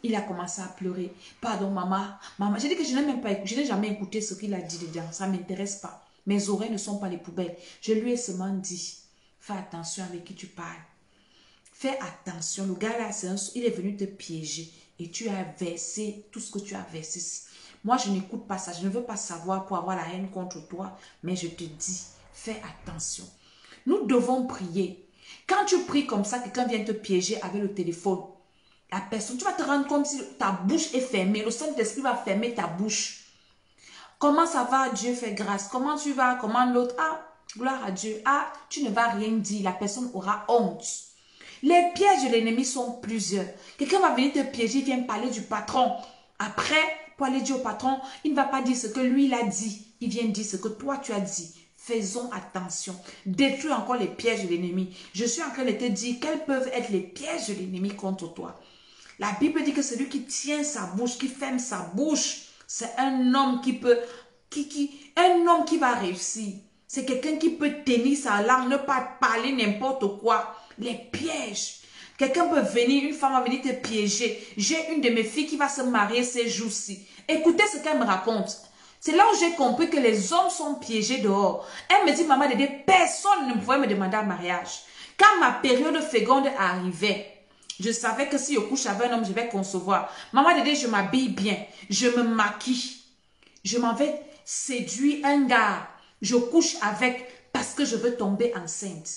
Il a commencé à pleurer. Pardon maman, maman. J'ai dit que je n'ai même pas écouté, je n'ai jamais écouté ce qu'il a dit dedans. Ça ne m'intéresse pas. Mes oreilles ne sont pas les poubelles. Je lui ai seulement dit, fais attention avec qui tu parles. Fais attention, le gars là, il est venu te piéger et tu as versé tout ce que tu as versé. Moi, je n'écoute pas ça, je ne veux pas savoir pour avoir la haine contre toi, mais je te dis, fais attention. Nous devons prier. Quand tu pries comme ça, quelqu'un vient te piéger avec le téléphone, la personne, tu vas te rendre compte si ta bouche est fermée, le Saint-Esprit va fermer ta bouche. Comment ça va? Dieu fait grâce. Comment tu vas? Comment l'autre? Ah, gloire à Dieu. Ah, tu ne vas rien dire, la personne aura honte. Les pièges de l'ennemi sont plusieurs. Quelqu'un va venir te piéger, il vient parler du patron. Après, pour aller dire au patron, il ne va pas dire ce que lui il a dit. Il vient dire ce que toi tu as dit. Faisons attention. Détruis encore les pièges de l'ennemi. Je suis en train de te dire quels peuvent être les pièges de l'ennemi contre toi. La Bible dit que celui qui tient sa bouche, qui ferme sa bouche, c'est un homme qui peut, un homme qui va réussir. C'est quelqu'un qui peut tenir sa langue, ne pas parler n'importe quoi. Les pièges. Quelqu'un peut venir, une femme va venir te piéger. J'ai une de mes filles qui va se marier ces jours-ci. Écoutez ce qu'elle me raconte. C'est là où j'ai compris que les hommes sont piégés dehors. Elle me dit, maman Dédé, personne ne pouvait me demander un mariage. Quand ma période féconde arrivait, je savais que si je couche avec un homme, je vais concevoir. Maman Dédé, je m'habille bien. Je me maquille. Je m'en vais séduire un gars. Je couche avec parce que je veux tomber enceinte.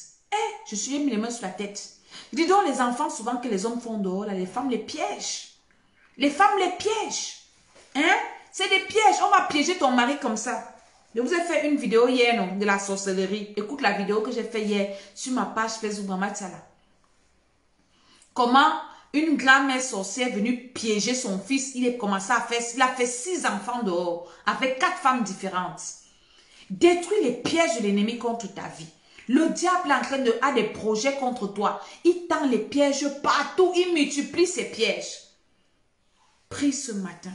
Je suis mis les mains sur la tête. Dis donc, les enfants, souvent que les hommes font dehors, là, les femmes les piègent. Les femmes les piègent. Hein? C'est des pièges. On va piéger ton mari comme ça. Je vous ai fait une vidéo hier, non, de la sorcellerie. Écoute la vidéo que j'ai fait hier sur ma page Facebook Maman Tsala. Comment une grand-mère sorcière est venue piéger son fils. Il a fait 6 enfants dehors avec 4 femmes différentes. Détruis les pièges de l'ennemi contre ta vie. Le diable est en train a des projets contre toi. Il tend les pièges partout. Il multiplie ses pièges. Prie ce matin.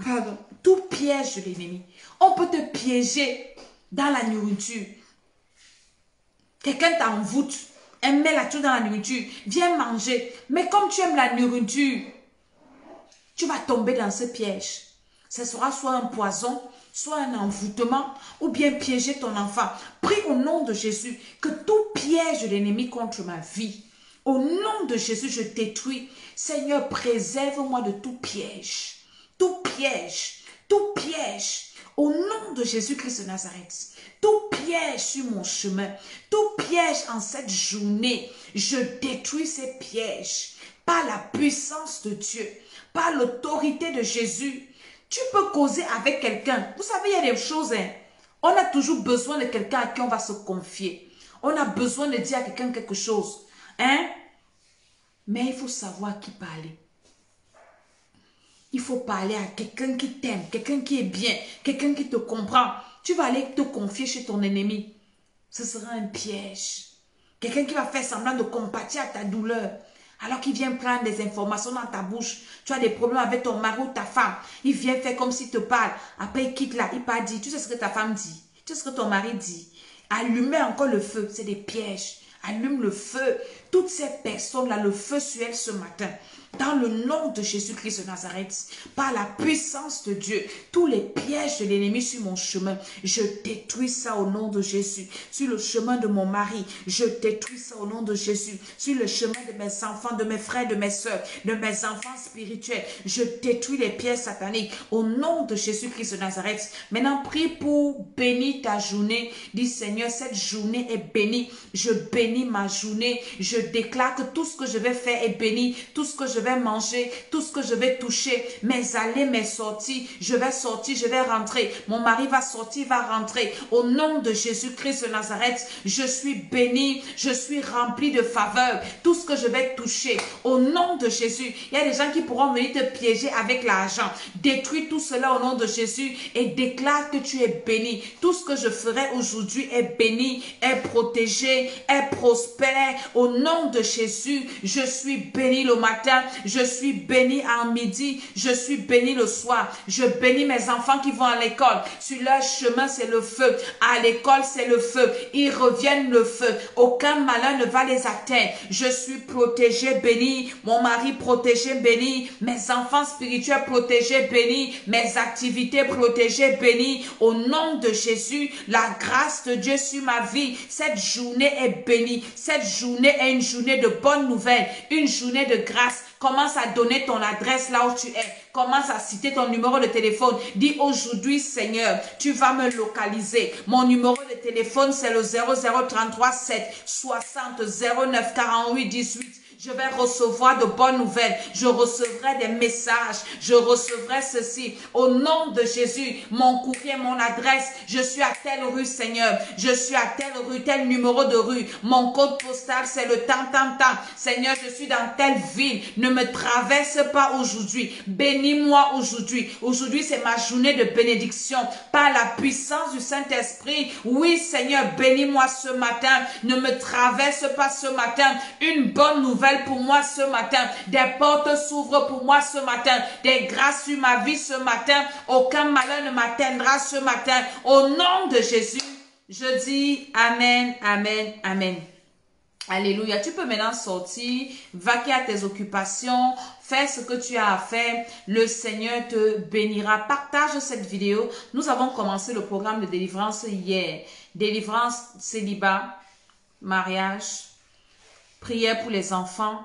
Pardon. Tout piège de l'ennemi. On peut te piéger dans la nourriture. Quelqu'un t'envoûte. Elle met la chose dans la nourriture. Viens manger. Mais comme tu aimes la nourriture, tu vas tomber dans ce piège. Ce sera soit un poison, soit un envoûtement, ou bien piéger ton enfant. Prie au nom de Jésus que tout piège de l'ennemi contre ma vie, au nom de Jésus, je détruis. Seigneur, préserve-moi de tout piège. Tout piège. Tout piège. Au nom de Jésus-Christ de Nazareth. Tout piège sur mon chemin. Tout piège en cette journée. Je détruis ces pièges. Par la puissance de Dieu. Par l'autorité de Jésus. Tu peux causer avec quelqu'un. Vous savez, il y a des choses, hein. On a toujours besoin de quelqu'un à qui on va se confier. On a besoin de dire à quelqu'un quelque chose. Hein? Mais il faut savoir à qui parler. Il faut parler à quelqu'un qui t'aime, quelqu'un qui est bien, quelqu'un qui te comprend. Tu vas aller te confier chez ton ennemi. Ce sera un piège. Quelqu'un qui va faire semblant de compatir à ta douleur. Alors qu'il vient prendre des informations dans ta bouche. Tu as des problèmes avec ton mari ou ta femme. Il vient faire comme s'il te parle. Après, il quitte là. Il part dire, tu sais ce que ta femme dit. Tu sais ce que ton mari dit. Allumer encore le feu. C'est des pièges. Allume le feu. Toutes ces personnes-là, le feu sur elles ce matin. Dans le nom de Jésus-Christ de Nazareth, par la puissance de Dieu, tous les pièges de l'ennemi sur mon chemin, je détruis ça au nom de Jésus. Sur le chemin de mon mari, je détruis ça au nom de Jésus. Sur le chemin de mes enfants, de mes frères, de mes soeurs, de mes enfants spirituels, je détruis les pièges sataniques au nom de Jésus-Christ de Nazareth. Maintenant, prie pour bénir ta journée. Dis Seigneur, cette journée est bénie. Je bénis ma journée. Je déclare que tout ce que je vais faire est béni. Tout ce que je vais manger, tout ce que je vais toucher, mes allées, mes sorties, je vais sortir, je vais rentrer. Mon mari va sortir, va rentrer. Au nom de Jésus-Christ de Nazareth, je suis béni, je suis rempli de faveur. Tout ce que je vais toucher, au nom de Jésus, il y a des gens qui pourront venir te piéger avec l'argent. Détruis tout cela au nom de Jésus et déclare que tu es béni. Tout ce que je ferai aujourd'hui est béni, est protégé, est prospère. Au nom de Jésus, je suis béni le matin. Je suis béni en midi, je suis béni le soir. Je bénis mes enfants qui vont à l'école. Sur leur chemin, c'est le feu. À l'école, c'est le feu. Ils reviennent le feu. Aucun malin ne va les atteindre. Je suis protégé, béni. Mon mari protégé, béni. Mes enfants spirituels protégés, béni. Mes activités protégées, béni. Au nom de Jésus, la grâce de Dieu sur ma vie. Cette journée est bénie. Cette journée est une journée de bonnes nouvelles. Une journée de grâce. Commence à donner ton adresse là où tu es. Commence à citer ton numéro de téléphone. Dis aujourd'hui, Seigneur, tu vas me localiser. Mon numéro de téléphone, c'est le 0033 7 60 09 48 18. Je vais recevoir de bonnes nouvelles. Je recevrai des messages. Je recevrai ceci. Au nom de Jésus, mon courrier, mon adresse, je suis à telle rue, Seigneur. Je suis à telle rue, tel numéro de rue. Mon code postal, c'est le tant. Seigneur, je suis dans telle ville. Ne me traverse pas aujourd'hui. Bénis-moi aujourd'hui. Aujourd'hui, c'est ma journée de bénédiction. Par la puissance du Saint-Esprit. Oui, Seigneur, bénis-moi ce matin. Ne me traverse pas ce matin. Une bonne nouvelle pour moi ce matin. Des portes s'ouvrent pour moi ce matin. Des grâces sur ma vie ce matin. Aucun malheur ne m'atteindra ce matin. Au nom de Jésus, je dis Amen, Amen, Amen. Alléluia. Tu peux maintenant sortir, vaquer à tes occupations, faire ce que tu as à faire. Le Seigneur te bénira. Partage cette vidéo. Nous avons commencé le programme de délivrance hier. Délivrance, célibat, mariage, prière pour les enfants,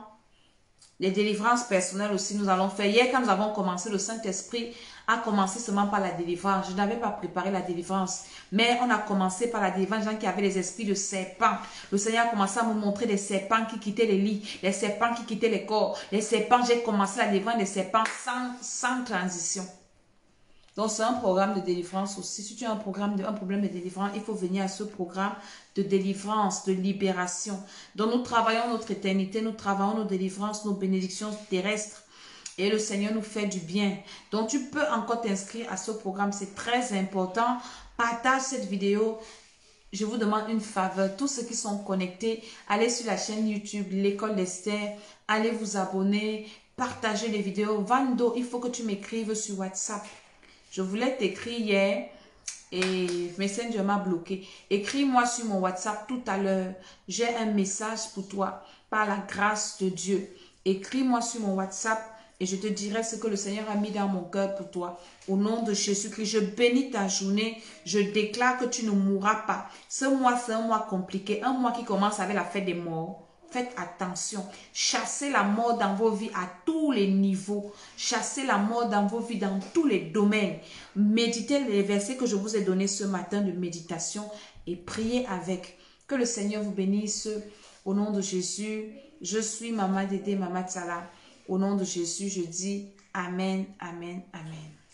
Les délivrances personnelles aussi, nous allons faire. Hier, quand nous avons commencé, le Saint-Esprit a commencé seulement par la délivrance. Je n'avais pas préparé la délivrance, mais on a commencé par la délivrance, les gens qui avaient les esprits de serpents. Le Seigneur a commencé à me montrer des serpents qui quittaient les lits, les serpents qui quittaient les corps, les serpents. J'ai commencé la délivrance des serpents sans transition. Donc, c'est un programme de délivrance aussi. Si tu as un problème de délivrance, il faut venir à ce programme de délivrance, de libération. Donc, nous travaillons notre éternité, nous travaillons nos délivrances, nos bénédictions terrestres. Et le Seigneur nous fait du bien. Donc, tu peux encore t'inscrire à ce programme. C'est très important. Partage cette vidéo. Je vous demande une faveur. Tous ceux qui sont connectés, allez sur la chaîne YouTube, l'École d'Esther. Allez vous abonner. Partagez les vidéos. Vando, il faut que tu m'écrives sur WhatsApp. Je voulais t'écrire hier et Messenger m'a bloqué. Écris-moi sur mon WhatsApp tout à l'heure. J'ai un message pour toi par la grâce de Dieu. Écris-moi sur mon WhatsApp et je te dirai ce que le Seigneur a mis dans mon cœur pour toi. Au nom de Jésus-Christ, je bénis ta journée. Je déclare que tu ne mourras pas. Ce mois, c'est un mois compliqué. Un mois qui commence avec la fête des morts. Faites attention. Chassez la mort dans vos vies à tous les niveaux. Chassez la mort dans vos vies dans tous les domaines. Méditez les versets que je vous ai donnés ce matin de méditation et priez avec. Que le Seigneur vous bénisse. Au nom de Jésus, je suis Maman Dédé, Maman Tsala. Au nom de Jésus, je dis Amen, Amen, Amen.